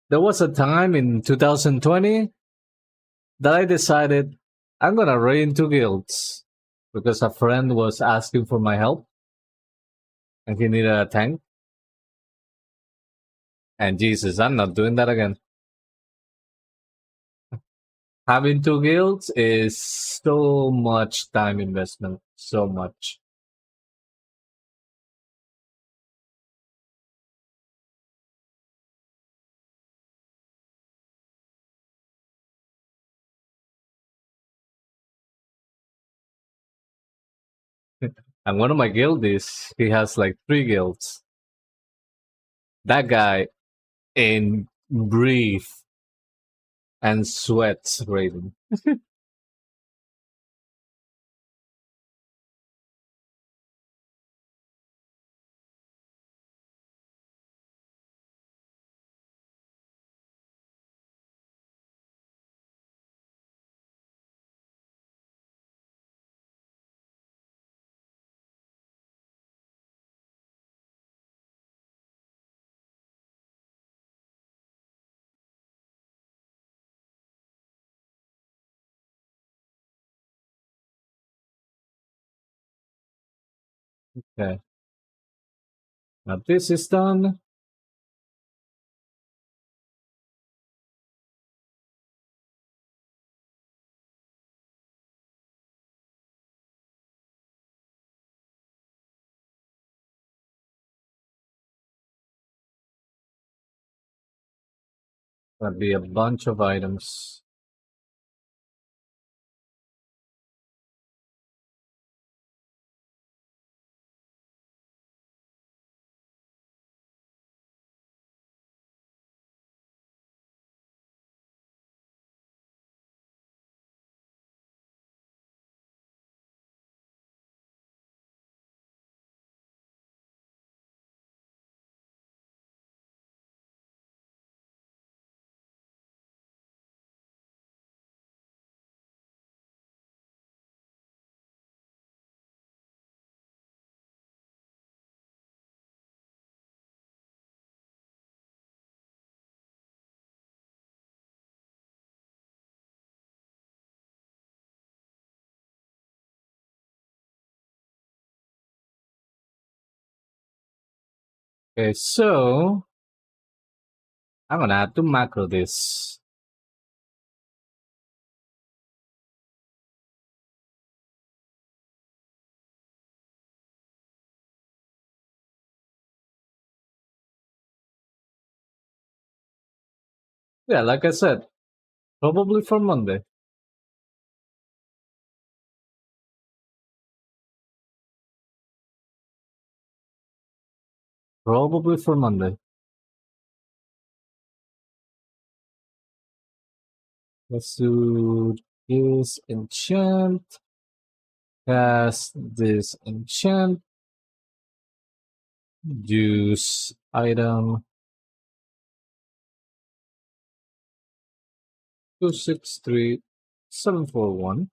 There was a time in 2020 that I decided I'm gonna raid into guilds because a friend was asking for my help and he needed a tank. And Jesus, I'm not doing that again. Having two guilds is so much time investment. So much. And one of my guildies, he has like 3 guilds. That guy in breathe and sweats rating. Okay. Now this is done. That'll be a bunch of items. Okay, so I'm gonna have to macro this. Yeah, like I said, probably for Monday. Probably for Monday. Let's do this enchant. Cast this enchant. Use item 263741.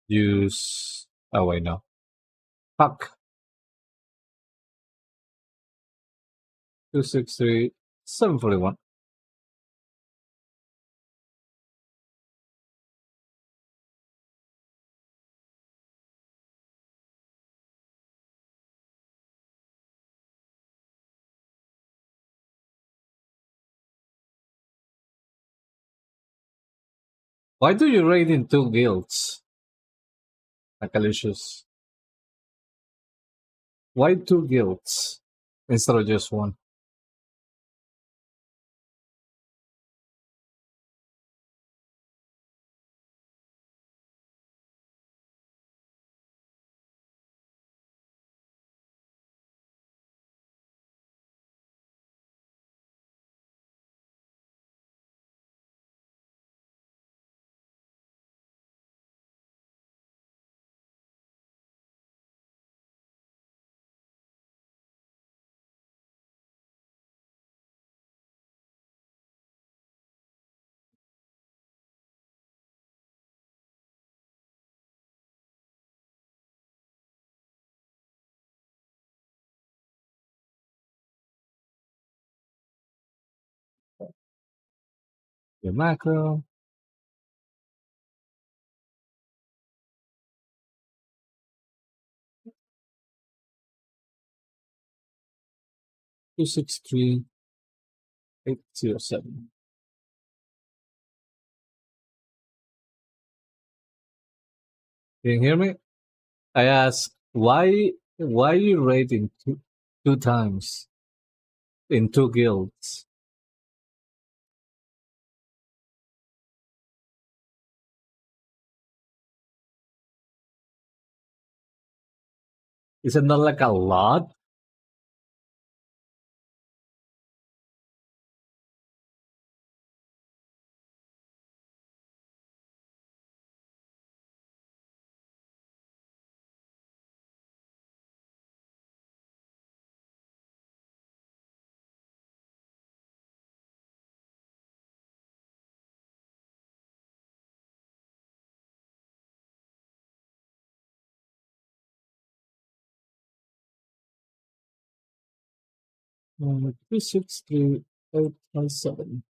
Use. Oh, wait, no. Fuck. 263741. Why do you raid in 2 guilds, Akalicious? Why 2 guilds instead of just one? Your macro. 263807. Can you hear me? I ask why you raiding two times in 2 guilds? Is it not like a lot? 363,817.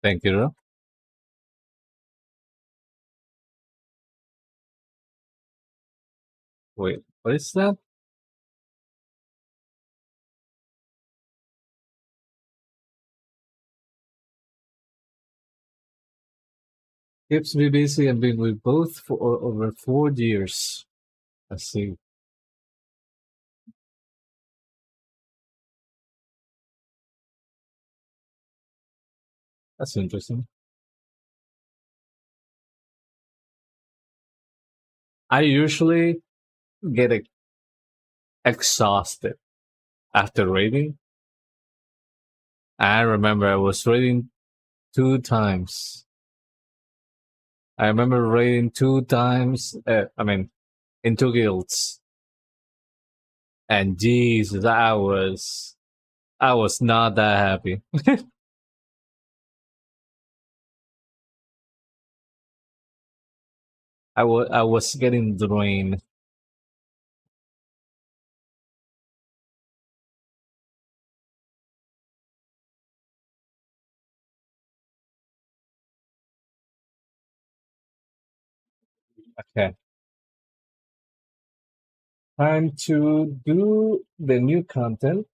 Thank you, Ro. Wait, what is that? Keeps me busy and been with both for over 4 years. I see. That's interesting. I usually get exhausted after reading. I remember I was reading 2 times. I remember reading 2 times. I mean, in 2 guilds, and Jesus, I was not that happy. I was getting drained. Okay, time to do the new content.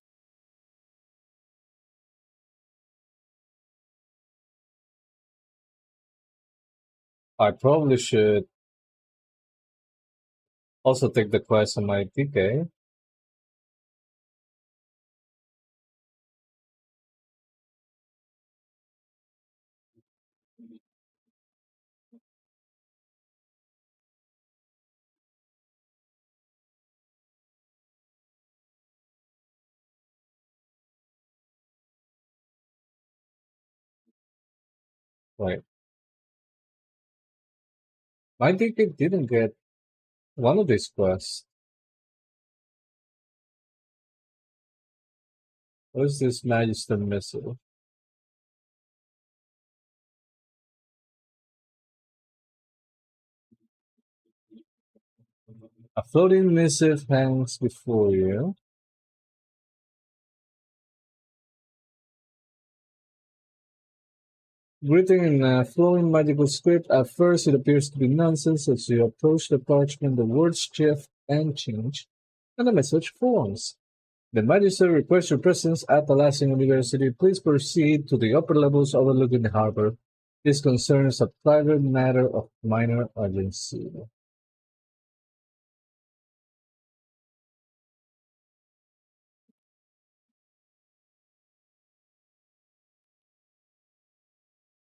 I probably should also take the quest on my DK. Right, my DK didn't get one of these quests. What is this Magister missile? A floating missive hangs before you. Written in a flowing magical script, at first it appears to be nonsense. As you approach the parchment, the words shift and change, and the message forms. The Magister requests your presence at the Lassing University. Please proceed to the upper levels overlooking the harbor. This concerns a private matter of minor urgency.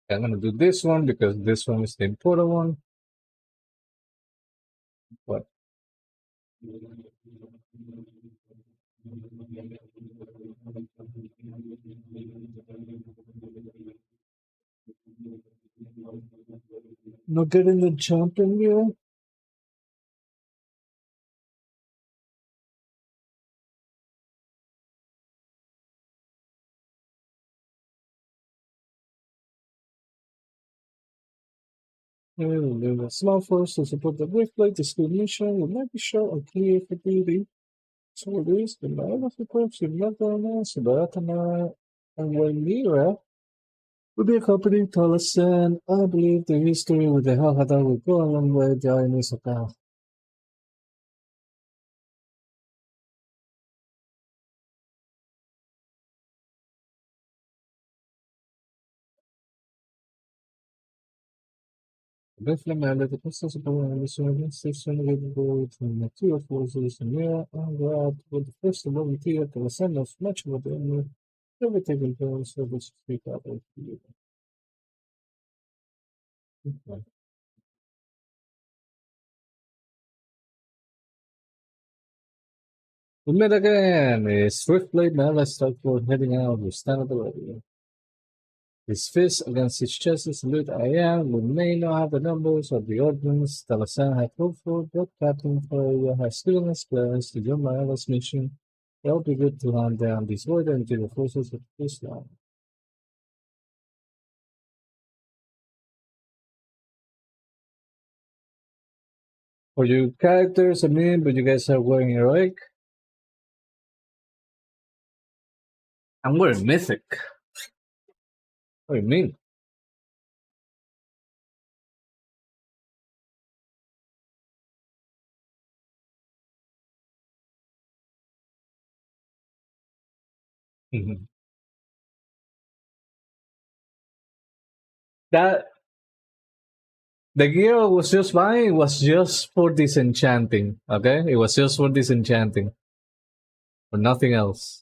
I'm going to do this one because this one is the important one. But not getting the jump in here. A small force to support the brief blade. The mission will not be short or clear for duty. So Luis, the man of the corpse, Sabaratana, and Wendira will be accompanying Tolasan. I believe the history with the Hahada will go a long way the Ionis account. Briefly, man, the process of the station will go from the two of forces in here and grab with the first of all, the theater, the send of much of the everything will go so this speak out of you. We met again. A swift blade man, let's start for heading out. We stand at the ready. His fist against his chest is salute I am. We may not have the numbers of the ordnance Talasan had hoped for, but Captain Faria has given us plans to do my last mission. It'll be good to hunt down this void until the forces of Islam. For you characters, I mean, but you guys are wearing heroic. I'm wearing mythic. What do you mean? Mhm. That the gear I was just buying was just for disenchanting. Okay, it was just for disenchanting, for nothing else.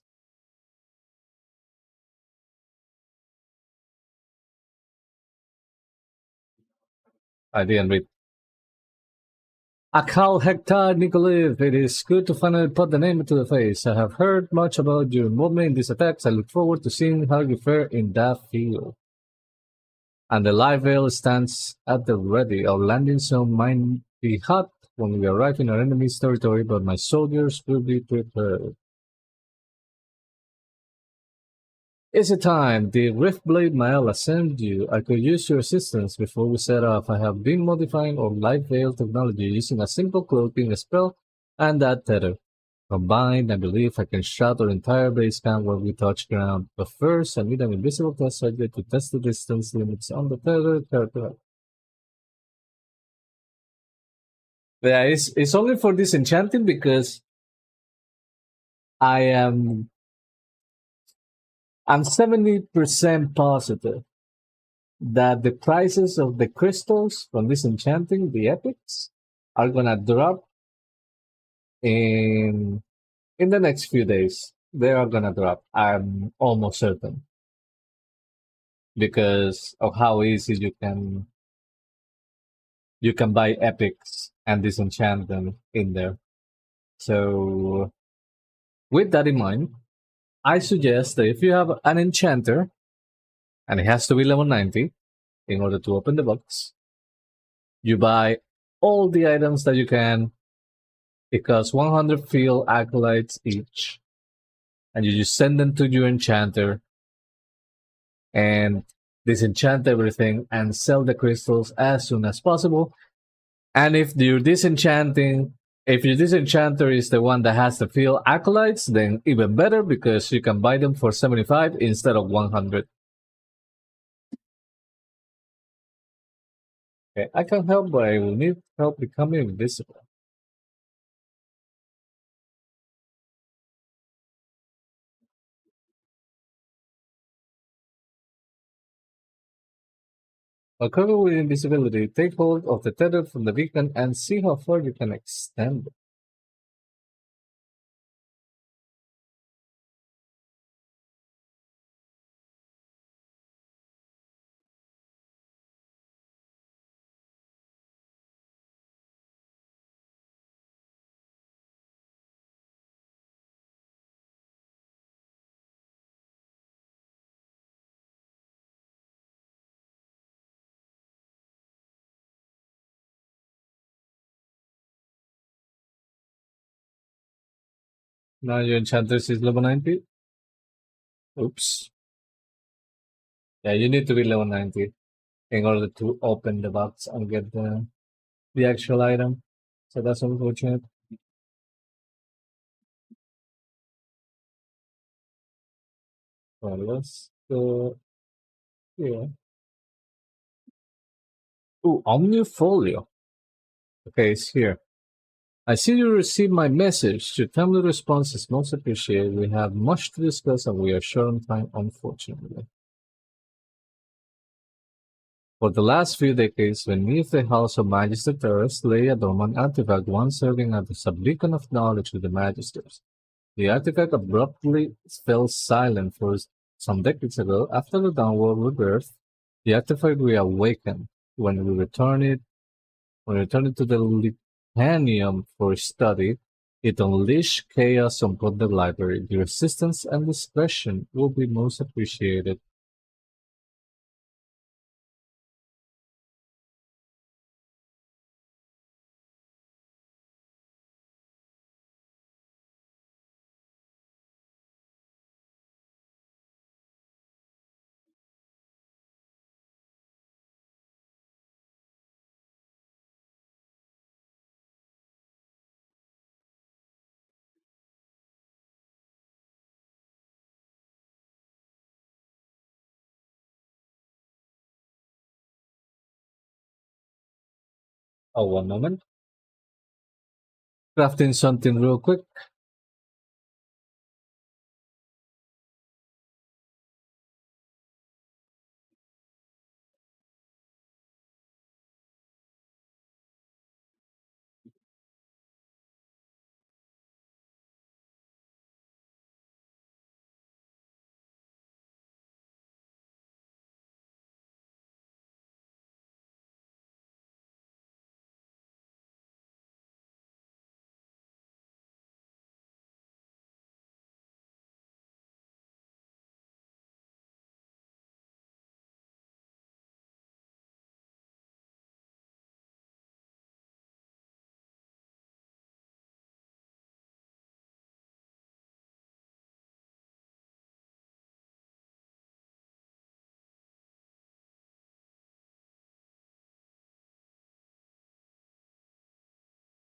I didn't read. Akal Hektar Nikoliv, it is good to finally put the name to the face. I have heard much about your involvement in these attacks. I look forward to seeing how you fare in that field. And the live veil stands at the ready. Our landing zone might be hot when we arrive in our enemy's territory, but my soldiers will be prepared. Is it time? The Riftblade Maela sent you. I could use your assistance before we set off. I have been modifying our light veil technology using a simple cloaking spell and that tether. Combined, I believe I can shut our entire base camp when we touch ground. But first, I need an invisible test subject to test the distance limits on the tether territory. Yeah, it's only for disenchanting because I am I'm 70% positive that the prices of the crystals from disenchanting the epics are gonna drop in the next few days. They are gonna drop. I'm almost certain because of how easy you can buy epics and disenchant them in there. So with that in mind, I suggest that if you have an enchanter and it has to be level 90 in order to open the box, you buy all the items that you can. It costs 100 field acolytes each, and you just send them to your enchanter and disenchant everything and sell the crystals as soon as possible. And if your disenchanter is the one that has the field acolytes, then even better because you can buy them for 75 instead of 100. Okay, I can help, but I will need help becoming invisible. While covered with invisibility, take hold of the tether from the beacon and see how far you can extend it. Now your enchanter is level 90. Oops. Yeah, you need to be level 90 in order to open the box and get the actual item. So that's unfortunate. Well, let's go here. Oh, Omnifolio. Okay, it's here. I see you received my message. Your timely response is most appreciated. We have much to discuss and we are short on time, unfortunately. For the last few decades, beneath the House of Magister Terrace lay a dormant artifact once serving as a beacon of knowledge to the Magisters. The artifact abruptly fell silent for some decades ago after the downward rebirth. The artifact reawakened when we returned it to the Litanium for study. It unleashed chaos upon the library. Your assistance and discretion will be most appreciated. Oh, one moment. Crafting something real quick.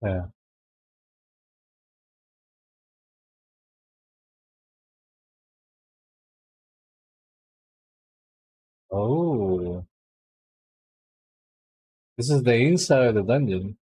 Yeah. Oh, this is the inside of the dungeon.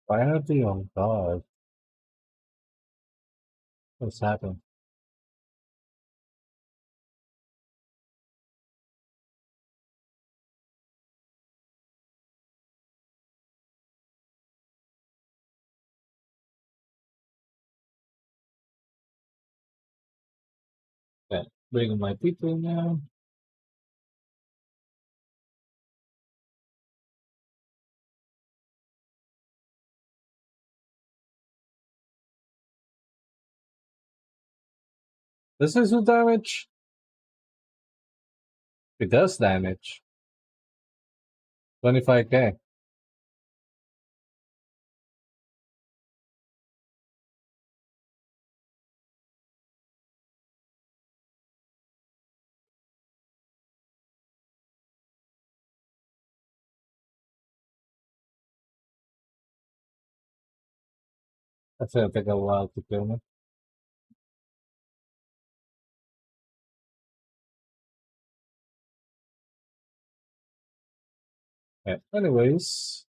Priority on God. What's happened? Okay. Bring my people now. This is who damage. It does damage. 25K. That's gonna take a while to kill me. Yeah. Anyways,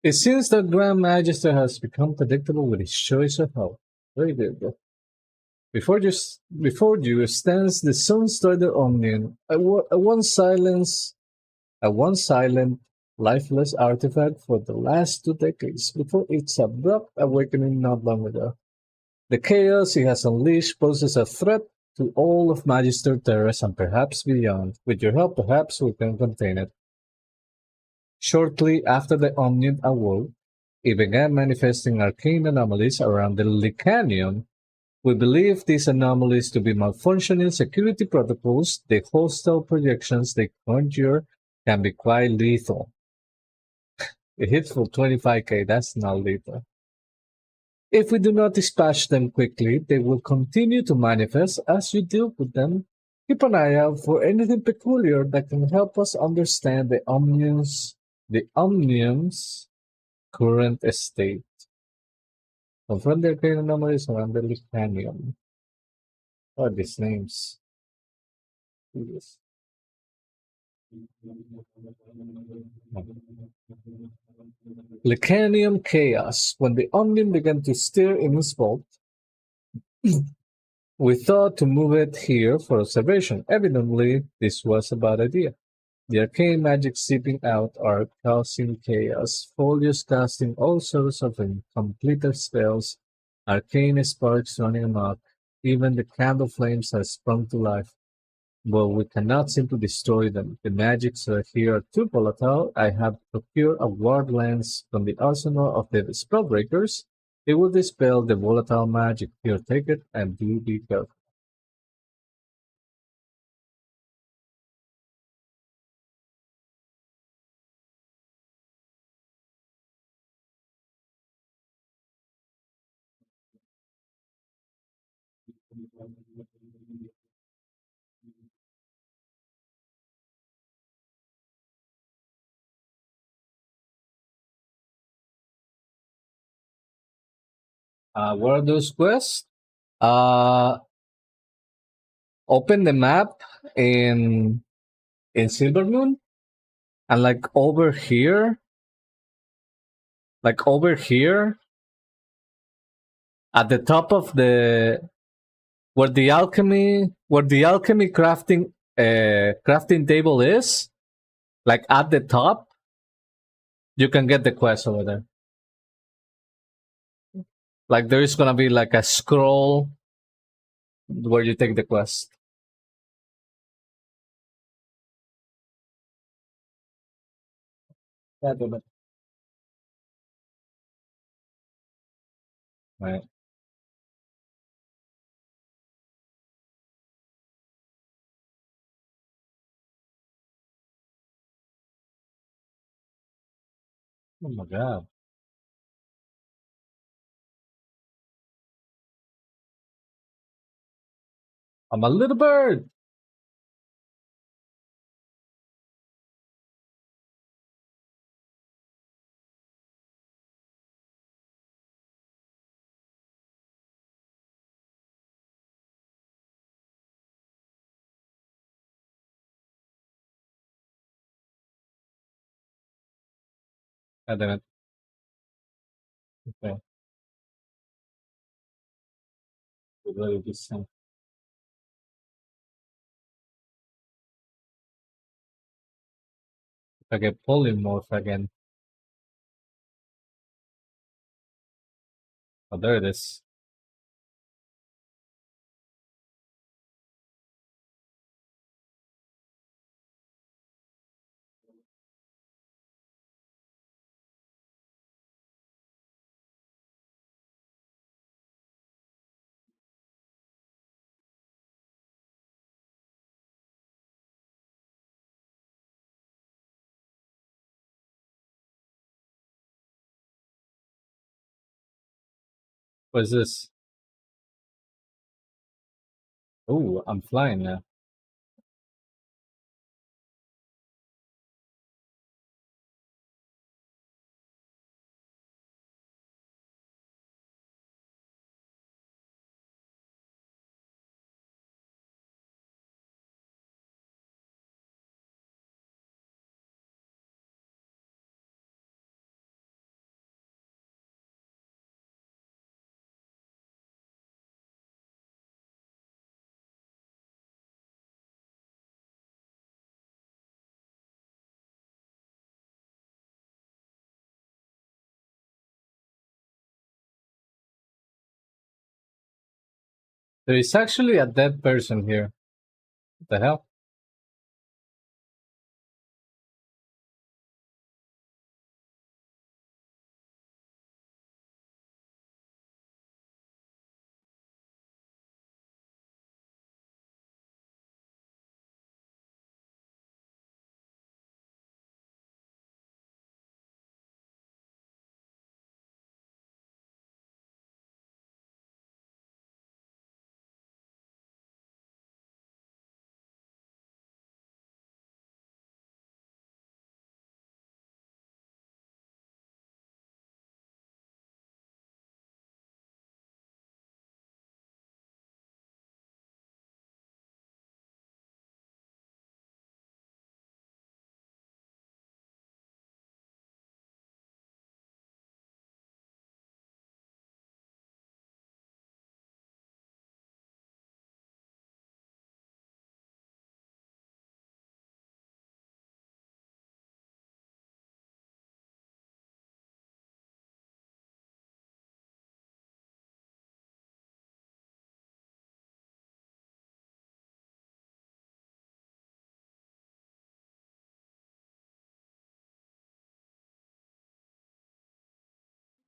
it seems that Grand Magister has become predictable with his choice of help. Very good. Before you stands the sun-started Omnium, a once silent, lifeless artifact for the last 2 decades before its abrupt awakening not long ago. The chaos he has unleashed poses a threat to all of Magister Terrace and perhaps beyond. With your help, perhaps we can contain it. Shortly after the Omnium awoke, it began manifesting arcane anomalies around the Licanium. We believe these anomalies to be malfunctioning security protocols. The hostile projections they conjure can be quite lethal. It hits for 25k, that's not lethal. If we do not dispatch them quickly, they will continue to manifest as you deal with them. Keep an eye out for anything peculiar that can help us understand the Omnium's current state. Confront the arcane anomalies around the Licanium. What are these names? Jesus. Licanium chaos. When the Omnium began to stir in its vault, we thought to move it here for observation. Evidently, this was a bad idea. The arcane magic seeping out are causing chaos. Folios casting all sorts of incompleted spells. Arcane sparks running amok. Even the candle flames have sprung to life. But we cannot simply destroy them. The magics here are too volatile. I have procured a ward lens from the arsenal of the spellbreakers. It will dispel the volatile magic. Here, take it and do be careful. What are those quests? Uh, Open the map in Silvermoon, and like over here at the top of the where the alchemy crafting table is, like at the top, you can get the quest over there. Like there is gonna be like a scroll where you take the quest. Yeah, do that. Right. Oh my god. I'm a little bird. I didn't. Okay. Really decent. If I get polymorph again. Oh, there it is. What is this? Oh, I'm flying now. There is actually a dead person here. What the hell?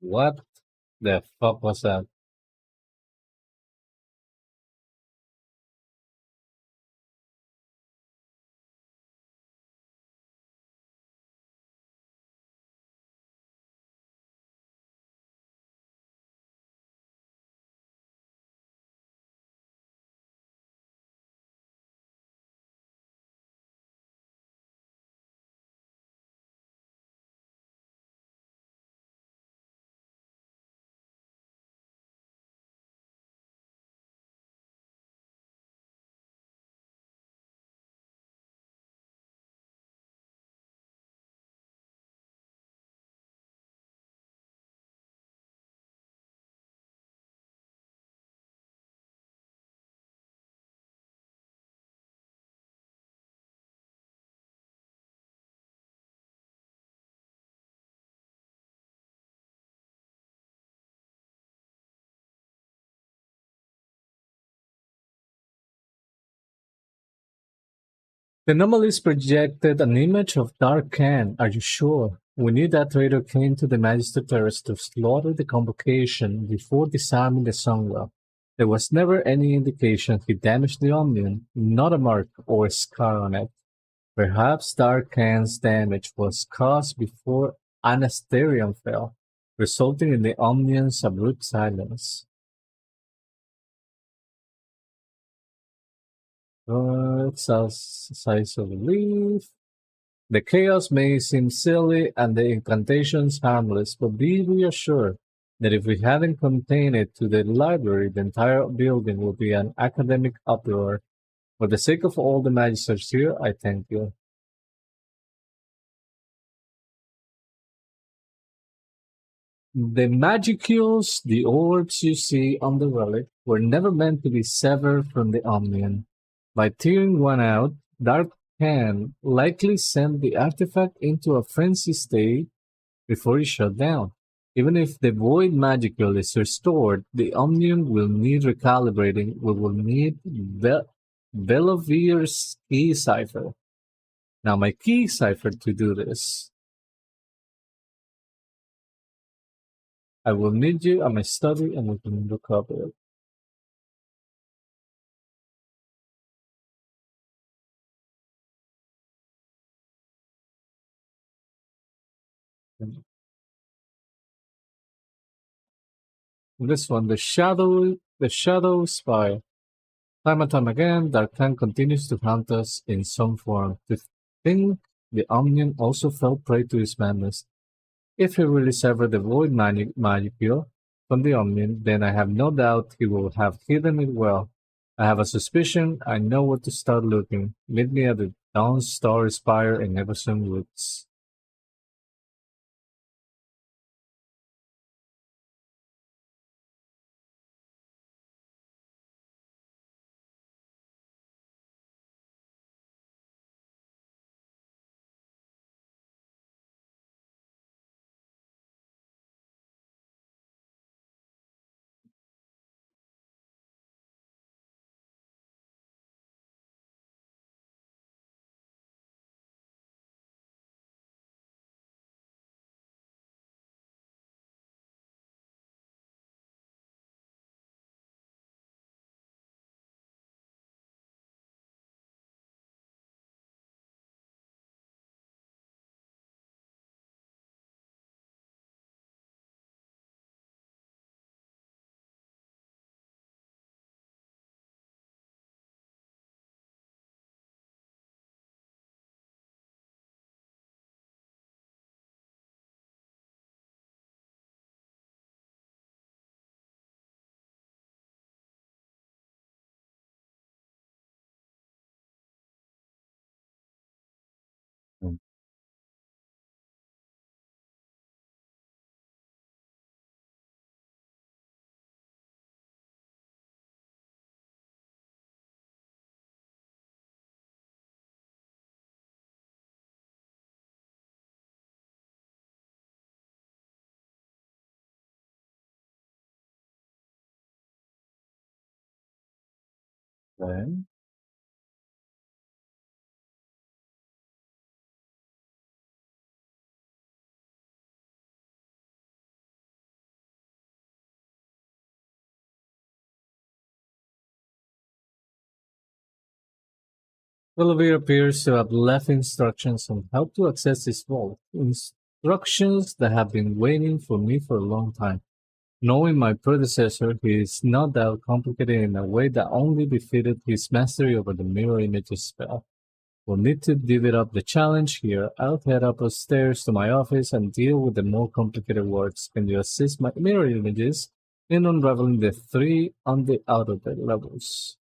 What the fuck was that? The anomalies projected an image of Dark Khan. Are you sure? We knew that traitor came to the Magister Terrace to slaughter the convocation before disarming the Sangha. There was never any indication he damaged the Omnium, not a mark or scar on it. Perhaps Dark Khan's damage was caused before Anasterium fell, resulting in the Omnium's abrupt silence. Size of the leaf. The chaos may seem silly and the incantations harmless, but be reassured that if we hadn't contained it to the library, the entire building would be an academic uproar. For the sake of all the magisters here, I thank you. The magicules, the orbs you see on the relic, were never meant to be severed from the Omnium. By tearing one out, Dark can likely send the artifact into a frenzy state before it shut down. Even if the void magicule is restored, the Omnium will need recalibrating. We will need Belavir's key cipher. Now, my key cipher to do this, I will need you at my study and we can recover it. This one, the shadow spy. Time and time again, Darkhan continues to haunt us in some form. To think the Omnium also fell prey to his madness. If he really severed the void magicule from the Omnium, then I have no doubt he will have hidden it well. I have a suspicion I know where to start looking. Meet me at the Dawn Star Spire in Everson Woods. Okay. Olivia appears to have left instructions on how to access this vault. Instructions that have been waiting for me for a long time. Knowing my predecessor, he is not that complicated in a way that only befitted his mastery over the mirror images spell. We'll need to divvy up the challenge here. I'll head up upstairs to my office and deal with the more complicated words. Can you assist my mirror images in unraveling the three on the outer bed levels?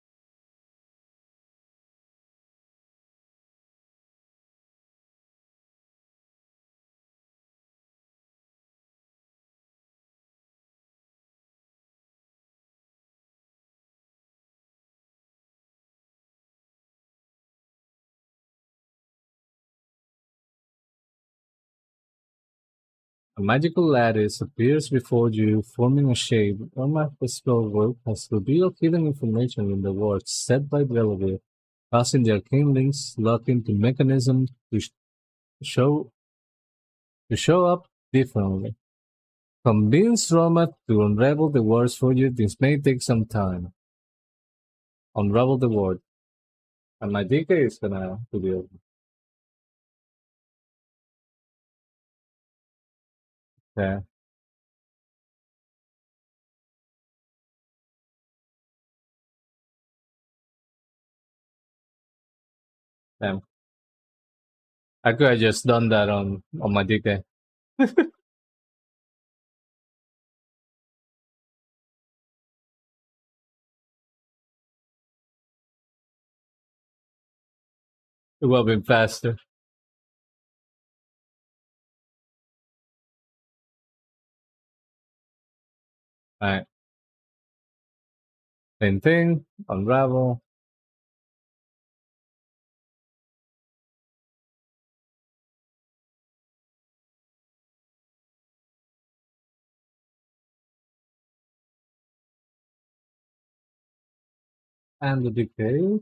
A magical lattice appears before you, forming a shape. One of the spell work has revealed hidden information in the words set by Belvedere, causing the arcane links lock into mechanism show to show up differently. Convince Roma to unravel the words for you. This may take some time. Unravel the word. And my DK is gonna reveal. Yeah, damn. I could have just done that on my DK. It would have been faster. Right. Same thing, unravel, and the decay.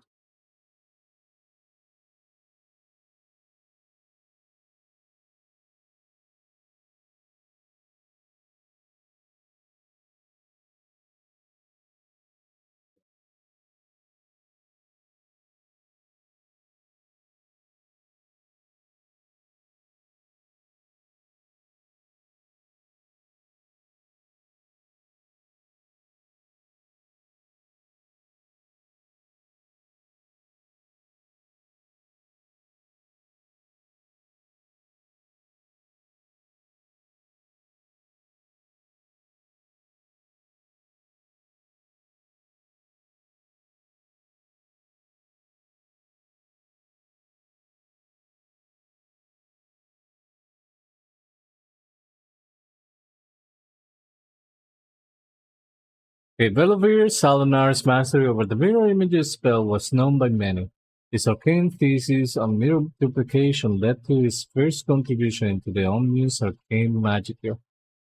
Okay, Belisary's Salinar's mastery over the mirror images spell was known by many. His arcane thesis on mirror duplication led to his first contribution to the unused arcane magic. It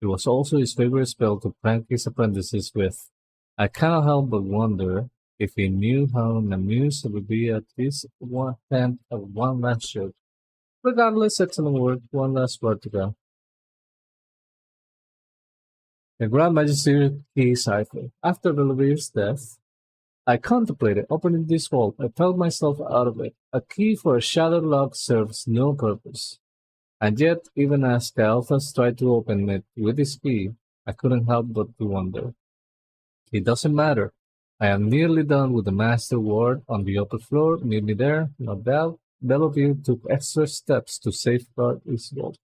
was also his favorite spell to prank his apprentices with. I cannot help but wonder if he knew how amused would be at his one tenth of one last stroke. Regardless, excellent work. One last word to go. The Grand Magister Key Cipher. After Belisary's death, I contemplated opening this vault. I felt myself out of it. A key for a shattered lock serves no purpose. And yet, even as Caiaphas tried to open it with his key, I couldn't help but to wonder. It doesn't matter. I am nearly done with the master ward on the upper floor. Meet me there, no doubt. Bellevue took extra steps to safeguard his vault.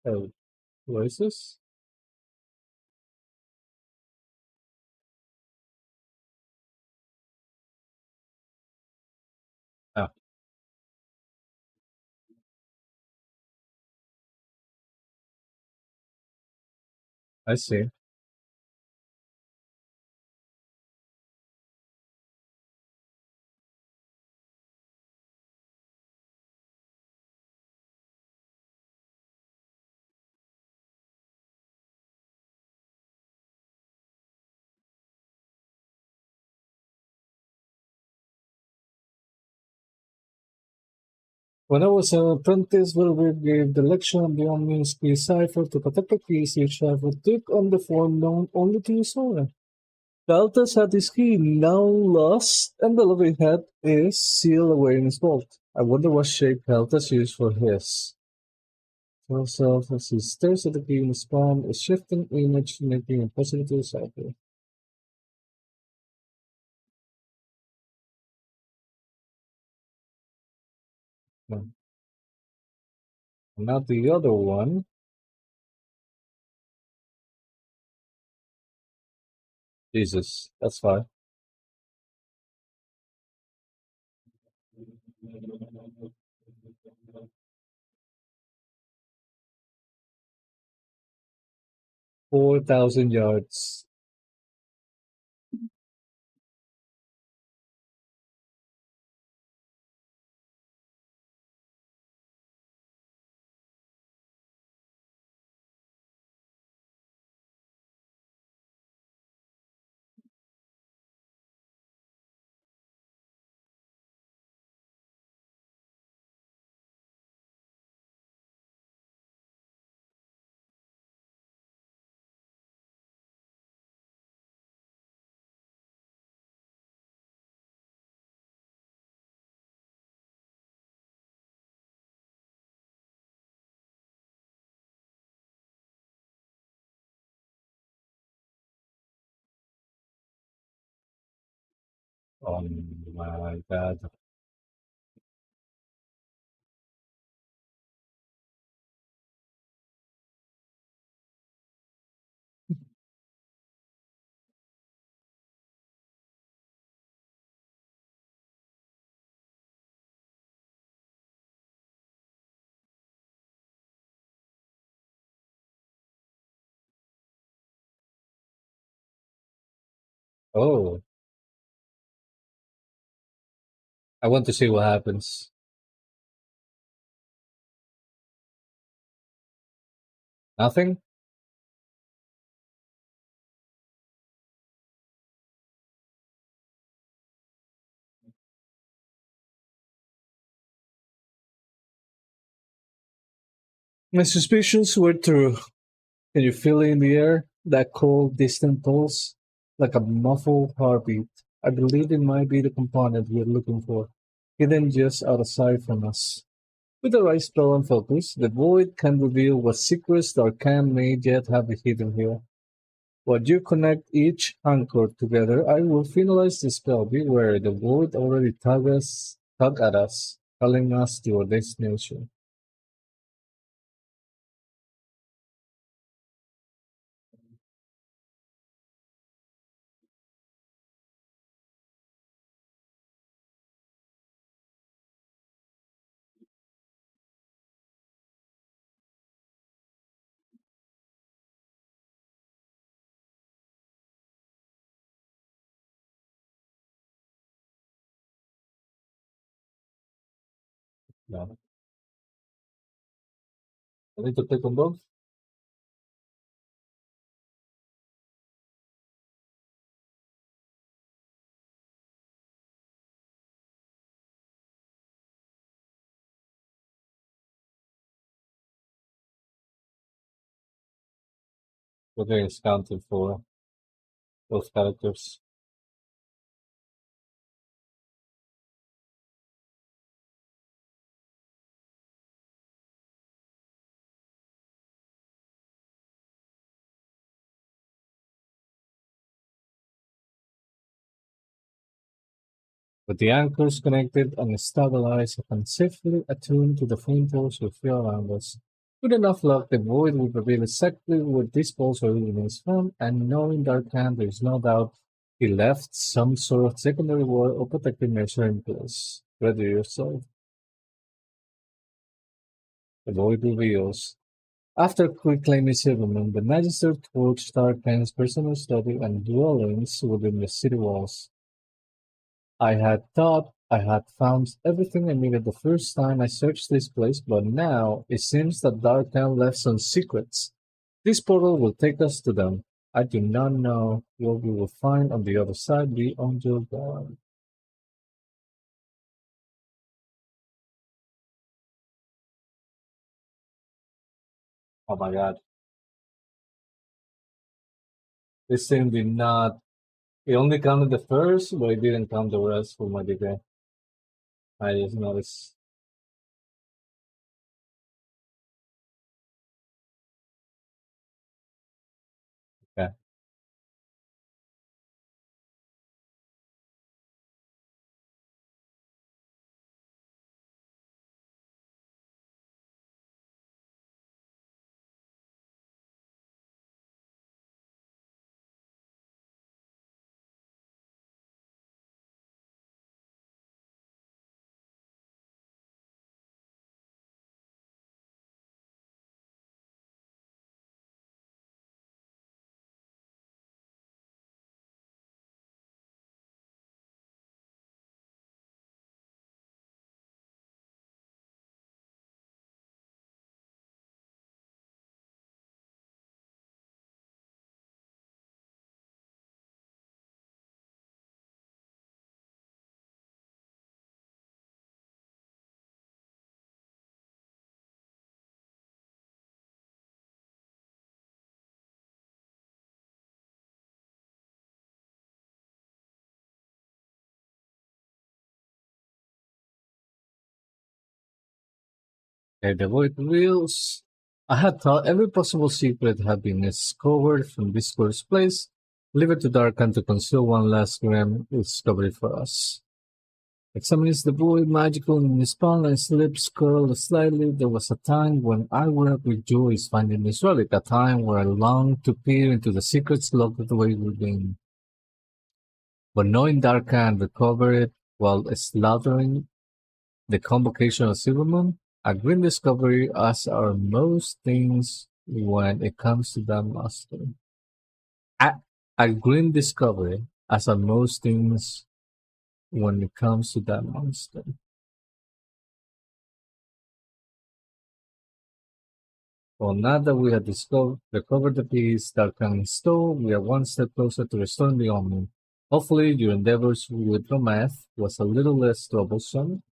Oh, what is this? Ah, I see. When I was an apprentice, Wilbur gave the lecture on the Omnium's key cipher to protect the keys each cipher took on the form known only to his owner. Baltas had his key now lost, and the lovely hat is sealed away in his vault. I wonder what shape Baltas used for his. To himself as he stares at the key in his palm, a shifting image making impossible to decipher. No, not the other one. Jesus, that's fine. 4,000 yards. Oh my god. Oh, I want to see what happens. Nothing? My suspicions were true. Can you feel it in the air? That cold, distant pulse? Like a muffled heartbeat. I believe it might be the component we're looking for, hidden just outside from us. With the right spell and focus, the void can reveal what secrets the arcane may yet have hidden here. While you connect each anchor together, I will finalize the spell. Beware, the void already tug at us, calling us to our destination. No. I need to click on both. Whether it's counted for both characters. With the anchors connected and stabilized, I can safely attune to the flame pulse we feel around us. With enough luck, the void will reveal exactly where this pulse originates from, and knowing Darkhan, there is no doubt he left some sort of secondary wall or protective measure in place. Ready yourself. The void reveals. After reclaiming settlement, the Magister torched Darkhan's personal study and dwellings within the city walls. I had thought I had found everything I needed the first time I searched this place, but now it seems that Darktown left some secrets. This portal will take us to them. I do not know what we will find on the other side beyond your door. Oh my god. This thing did not. It only counted the first, but it didn't count the rest for my decay. I just noticed. Okay. Okay, the void reveals. I had thought every possible secret had been discovered from this cursed place, Leave it to Darkan to conceal one last grim discovery for us. Examines the void magical in his palm and lips curled slightly. There was a time when I wept with joy finding this relic, a time where I longed to peer into the secrets locked away within. But knowing Darkan recovered it while slaughtering the convocation of Silvermoon, a grim discovery as are most things when it comes to that master. A, a grim discovery as are most things when it comes to that monster. Well, now that we have recovered the peace that can restore, we are one step closer to restoring the Omni. Hopefully, your endeavors with the math was a little less troublesome.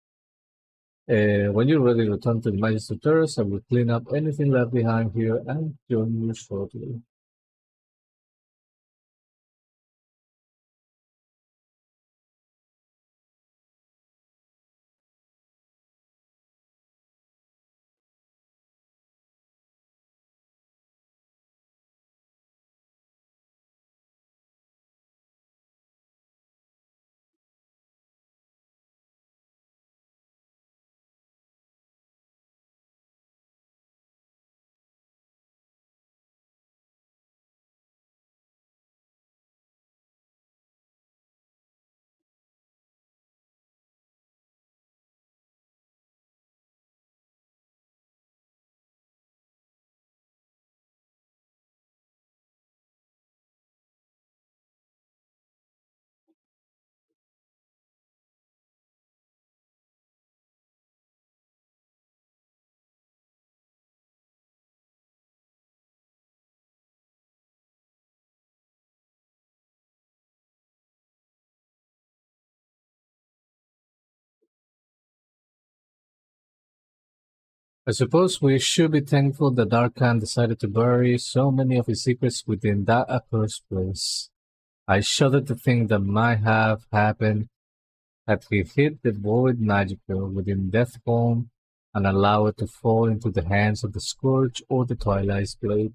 When you're ready to return to the Magister Terrace, I will clean up anything left behind here and join you shortly. I suppose we should be thankful that Darkan decided to bury so many of his secrets within that accursed place. I shudder to think that might have happened had he hid the void magical within Deathcomb and allowed it to fall into the hands of the Scourge or the Twilight's Blade.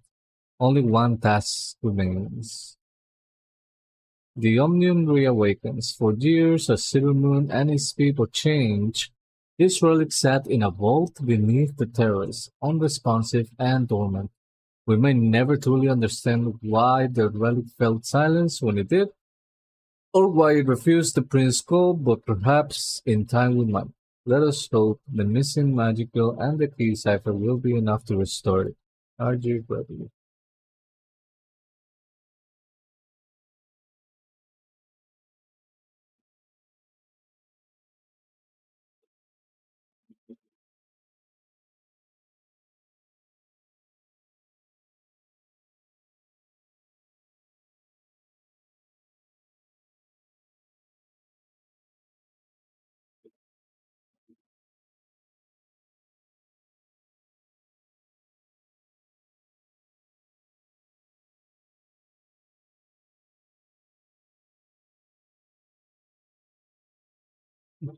Only one task remains. The Omnium reawakens. For years, as Silvermoon and his people change, this relic sat in a vault beneath the terrace, unresponsive and dormant. We may never truly understand why the relic felt silence when it did, or why it refused the Prince call, but perhaps in time we might. Let us hope the missing magical and the key cipher will be enough to restore it. RG ready.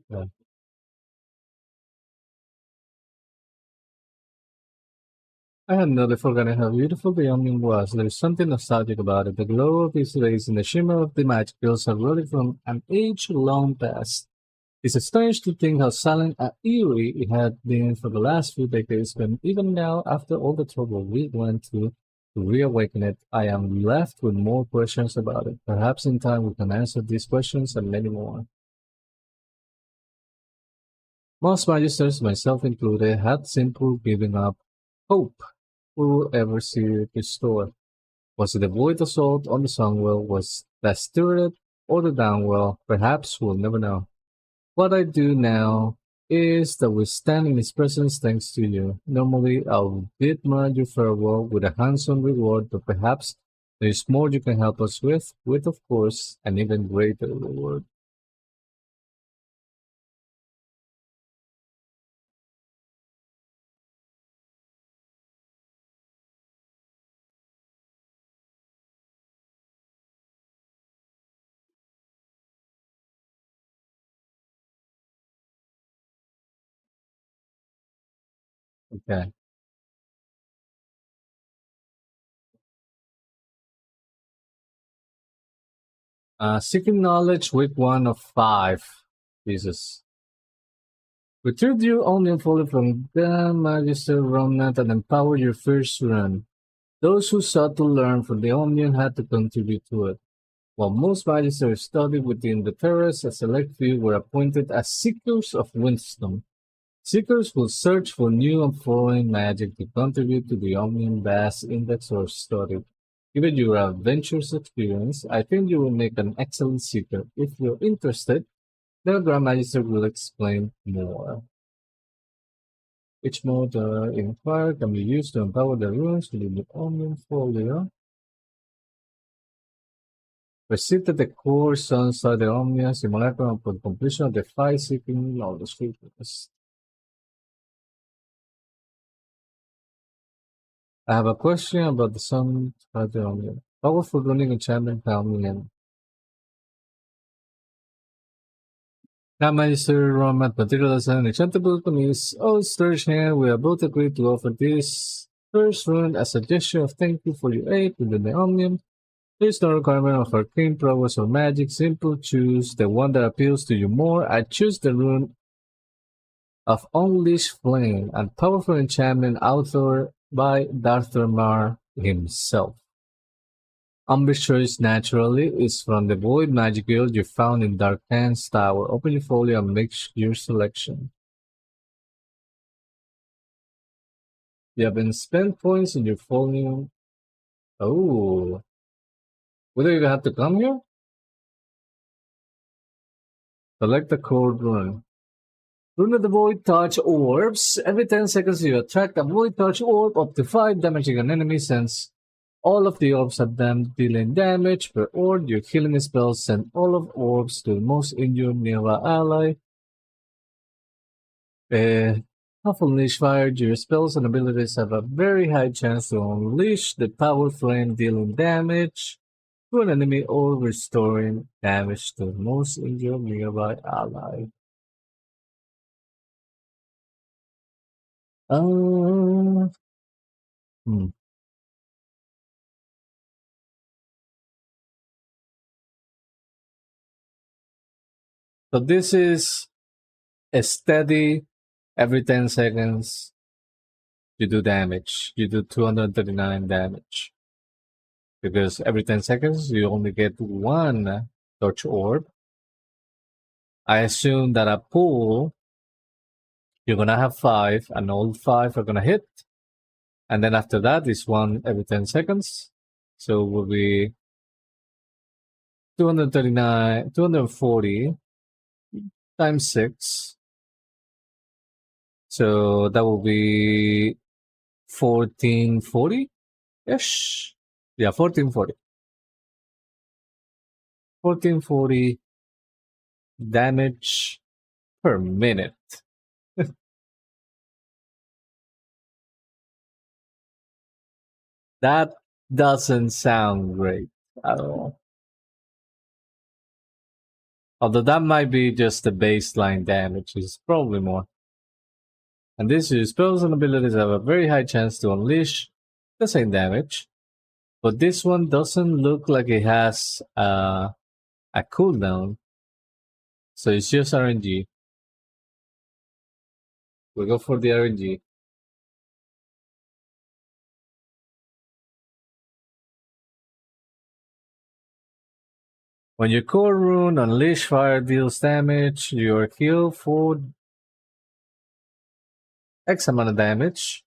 Yeah. I had nearly forgotten how beautiful the Omnium was. There is something nostalgic about it. The glow of its rays and the shimmer of the magicals are really from an age long past. It's astonishing to think how silent and eerie it had been for the last few decades, but even now, after all the trouble we went to reawaken it, I am left with more questions about it. Perhaps in time we can answer these questions and many more. Most magisters, myself included, had simply given up hope we will ever see it restored. Was it the void assault on the Sunwell? Was that stirred or the downwell? Perhaps we'll never know. What I do now is that we stand in his presence thanks to you. Normally, I would bid you farewell with a handsome reward, but perhaps there is more you can help us with of course, an even greater reward. Okay. Seeking knowledge, week 1 of 5. Jesus. Retrieve your onion folder from the Magister Remnant and empower your first run. Those who sought to learn from the onion had to contribute to it. While most magisters studied within the terrace, a select few were appointed as seekers of wisdom. Seekers will search for new and foreign magic to contribute to the Omnium Vast Index or study. Given your adventurous experience, I think you will make an excellent seeker. If you're interested, the Grand Magister will explain more. Each mode in fire can be used to empower the runes within the Omnium Folio. Proceed to the core sunside the Omnia simulacrum upon completion of the 5 seeking knowledge features. I have a question about the sun Omnia. Powerful running enchantment coming in. Now Magister Roman materials and enchantable enemies. Oh, Sturge here, we have both agreed to offer this first rune as a gesture of thank you for your aid within the Omnium. There's no requirement of arcane prowess or magic. Simple choose the one that appeals to you more. I choose the rune of Unleash Flame and powerful enchantment author by Darthamar himself. Umber's choice naturally is from the Void Magic Guild you found in Darkan's Tower. Open your folio and make your selection. You have been spent points in your folio. Oh. Whether you have to come here? Select the code rune. Rune of the Void Touch Orbs. Every 10 seconds you attract a Void Touch Orb up to 5 damaging an enemy since all of the orbs have them dealing damage per orb. Your healing spells send all of orbs to the most injured nearby ally. Half unleash fire. Your spells and abilities have a very high chance to unleash the power flame dealing damage to an enemy or restoring damage to the most injured nearby ally. Uh, hmm. So this is a steady every 10 seconds you do damage. You do 239 damage. Because every 10 seconds you only get one touch orb. I assume that a pool, you're gonna have 5, and all 5 are gonna hit. And then after that is one every 10 seconds. So it will be 239, 240 times 6. So that will be 1440-ish. Yeah, 1440. 1440 damage per minute. That doesn't sound great at all. Although that might be just the baseline damage, is probably more. And these your spells and abilities have a very high chance to unleash the same damage. But this one doesn't look like it has a cooldown. So it's just RNG. We go for the RNG. When your core rune Unleash Fire deals damage, you are healed for X amount of damage.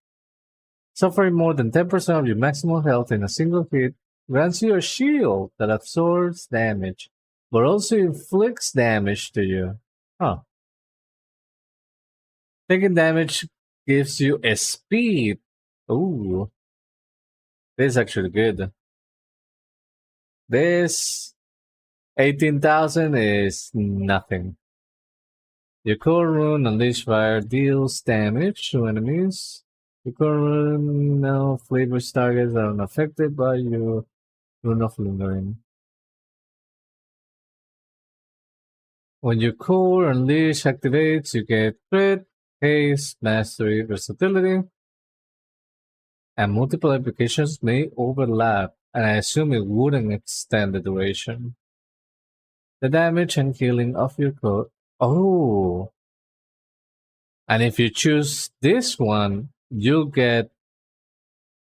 Suffering more than 10% of your maximum health in a single hit grants you a shield that absorbs damage, but also inflicts damage to you. Huh. Taking damage gives you a speed. Ooh. This is actually good. This 18,000 is nothing. Your core rune Unleash Fire deals damage to enemies. Your core rune now flavors targets that are unaffected by your rune of lingering. When your core Unleash activates, you get crit, haste, mastery, versatility, and multiple applications may overlap, and I assume it wouldn't extend the duration. The damage and healing of your code. Oh, and if you choose this one, you'll get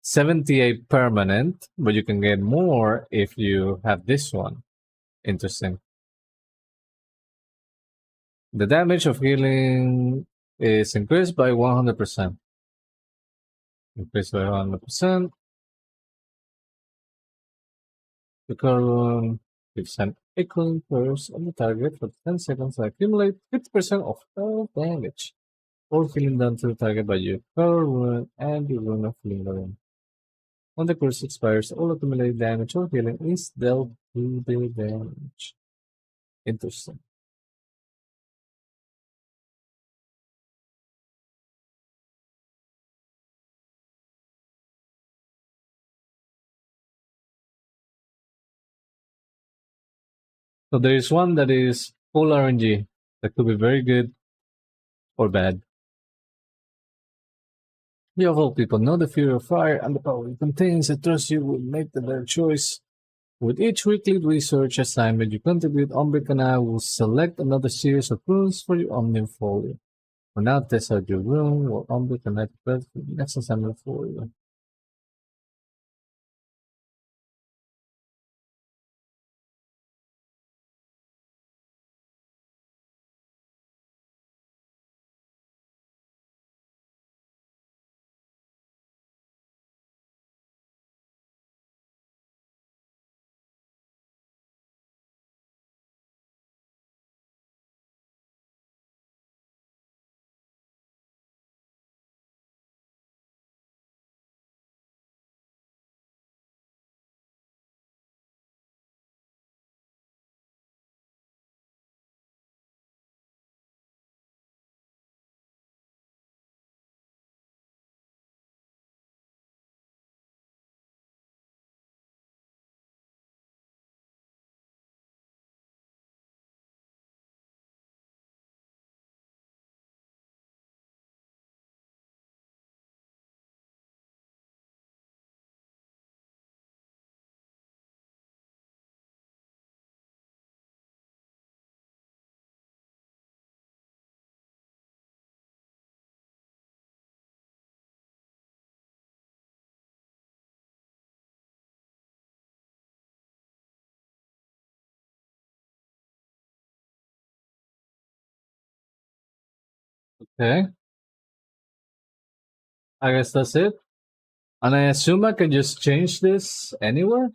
78 permanent, but you can get more if you have this one. Interesting. The damage of healing is increased by 100%. Increased by 100%. The current gives an equal curse on the target for 10 seconds and accumulate 50% of all damage or healing done to the target by your current and your rune of lingering. When the curse expires, all accumulated damage or healing is dealt to the damage. Interesting. So there is one that is full RNG that could be very good or bad. You of all people know the fury of fire and the power it contains. I trust you will make the better choice. With each weekly research assignment you contribute, Umbric and I will select another series of runes for your Omnium folio. For now, test out your rune, while Umbric and I prepare for the next assignment for you. Okay, I guess that's it. And I assume I can just change this anywhere?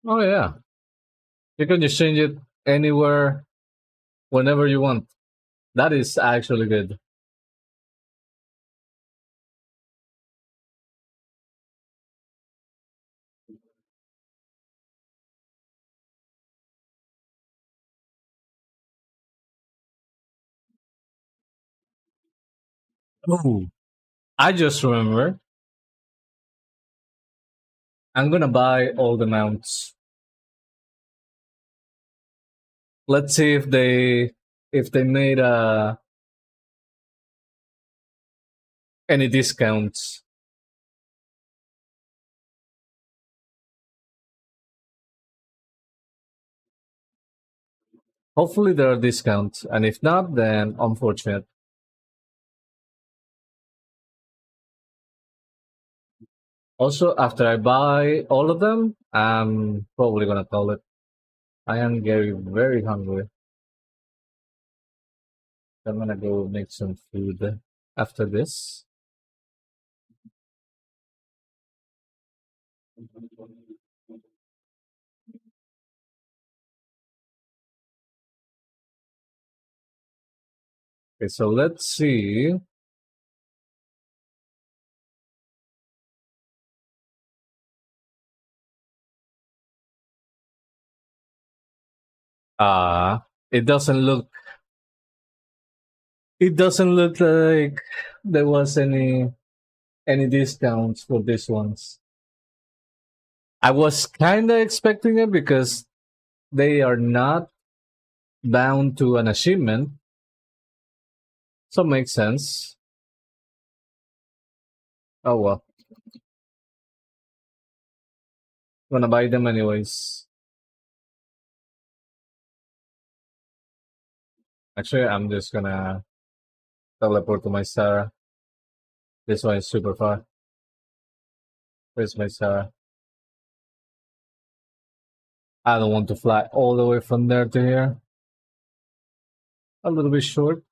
Oh yeah. You can just change it anywhere, whenever you want. That is actually good. Oh, I just remember. I'm gonna buy all the mounts. Let's see if they made any discounts. Hopefully there are discounts, and if not, then unfortunate. Also, after I buy all of them, I'm probably gonna call it. I am very hungry. I'm gonna go make some food after this. Okay, so let's see. It doesn't look. It doesn't look like there was any discounts for these ones. I was kind of expecting it because they are not bound to an achievement. So makes sense. Oh well, gonna buy them anyways. Actually, I'm just gonna teleport to my Sarah. This one is super far. Where's my Sarah? I don't want to fly all the way from there to here. A little bit short.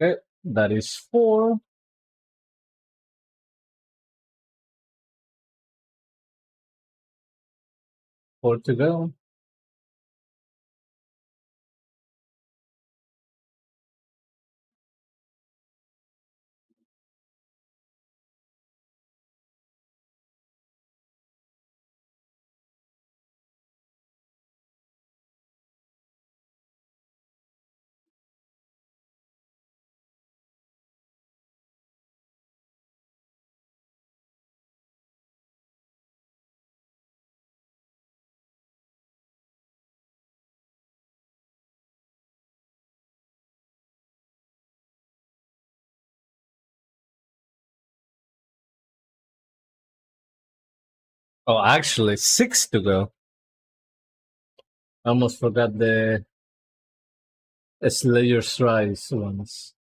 Okay, that is four. Four to go. Oh, actually, six to go. I almost forgot the Slayer's Rise ones.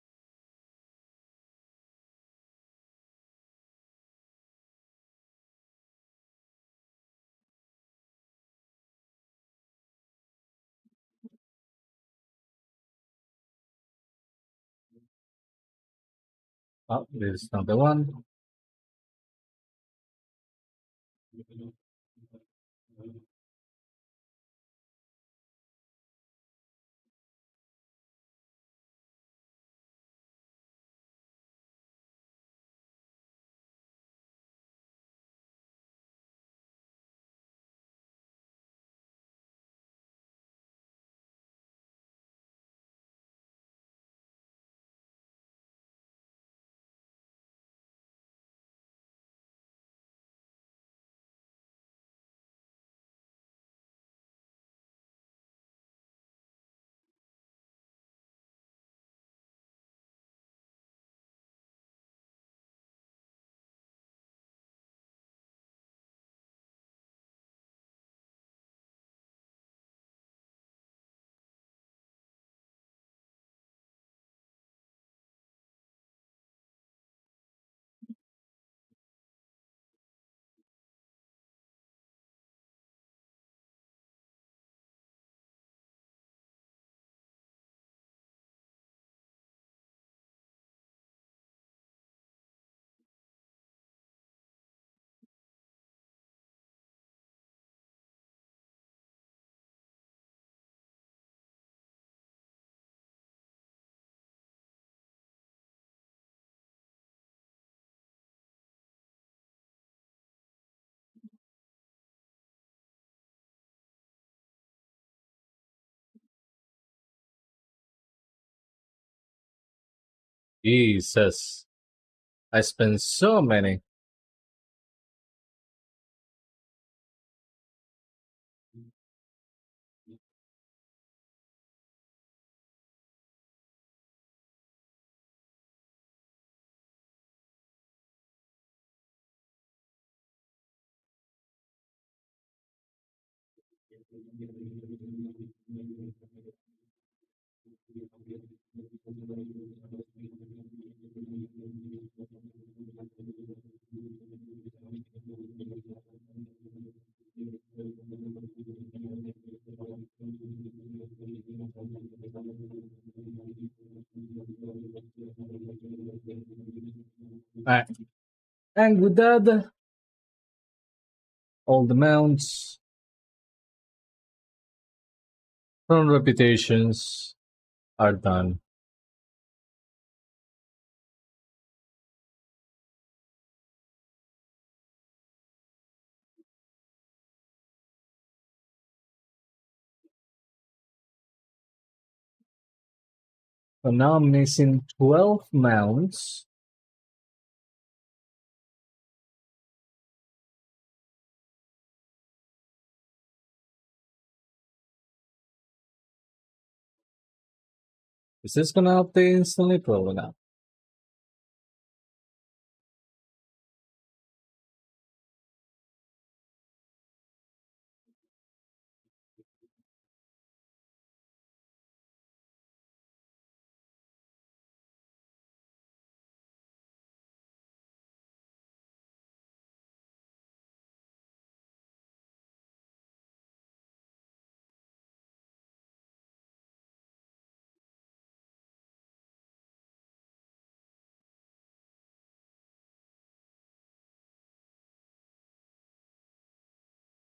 Oh, this is not the one. Jesus. I spent so many. Alright. And with that, all the mounts from reputations are done. So now I'm missing 12 mounts. Is this gonna update instantly? Probably not.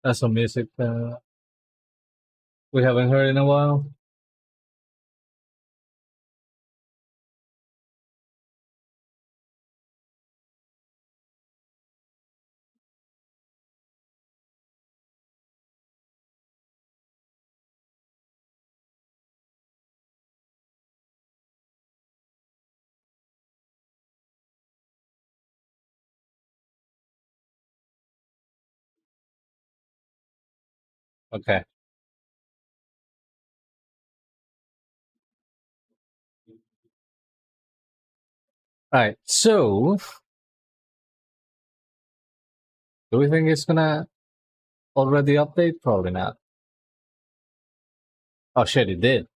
That's some music we haven't heard in a while. Okay. Alright, so do we think it's gonna already update? Probably not. Oh shit, it did.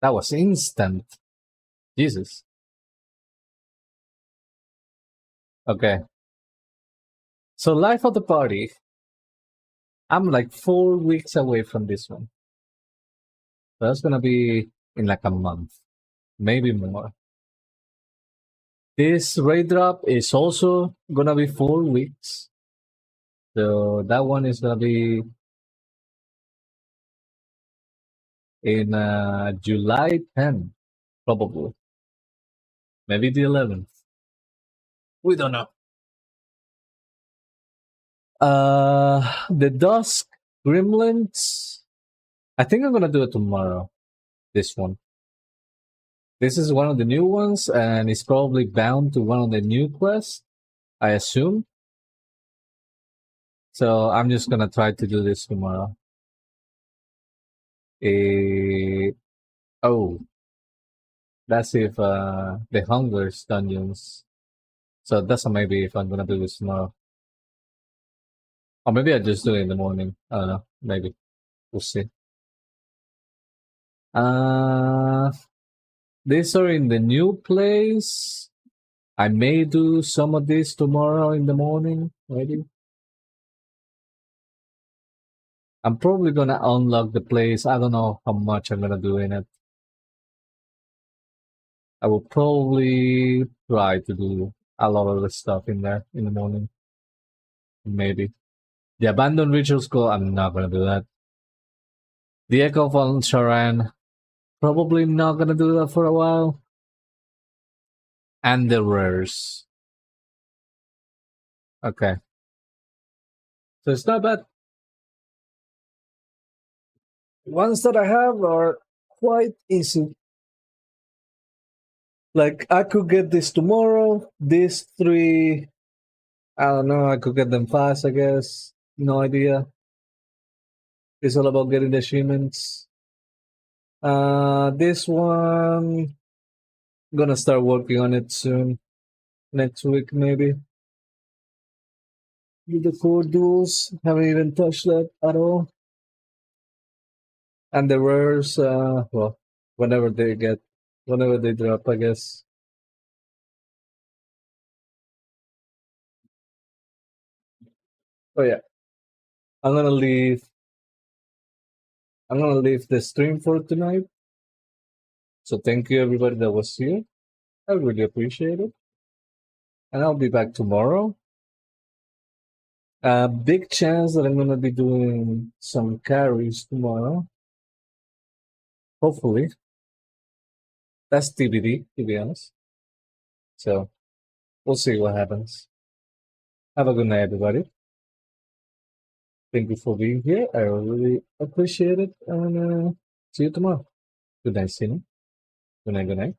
That was instant. Jesus. Okay. So life of the party. I'm like 4 weeks away from this one. So that's gonna be in like a month, maybe more. This raid drop is also gonna be 4 weeks. So that one is gonna be in July 10th, probably. Maybe the 11th. We don't know. The Dusk Gremlins. I think I'm gonna do it tomorrow. This one. This is one of the new ones, and it's probably bound to one of the new quests, I assume. So I'm just gonna try to do this tomorrow. Eh, oh, that's if the Hungers dungeons. So that's maybe if I'm gonna do this tomorrow. Or maybe I just do it in the morning. I don't know. Maybe. We'll see. Uh these are in the new place. I may do some of this tomorrow in the morning, maybe. I'm probably gonna unlock the place. I don't know how much I'm gonna do in it. I will probably try to do a lot of the stuff in there in the morning. Maybe. The abandoned ritual school, I'm not gonna do that. The Echo of Sharan, probably not gonna do that for a while. And the rares. Okay. So it's not bad. Ones that I have are quite easy. Like I could get this tomorrow. These three, I don't know. I could get them fast. I guess. No idea. It's all about getting the achievements. This one, gonna start working on it soon. Next week maybe. With the core duels, haven't even touched that at all. And the rares, well, whenever they get, whenever they drop, I guess. Oh yeah, I'm gonna leave. I'm gonna leave the stream for tonight. So thank you everybody that was here. I really appreciate it. And I'll be back tomorrow. A big chance that I'm gonna be doing some carries tomorrow. Hopefully. That's TBD, to be honest. So we'll see what happens. Have a good night, everybody. Thank you for being here. I really appreciate it. And see you tomorrow. Good night, Sina. Good night, good night.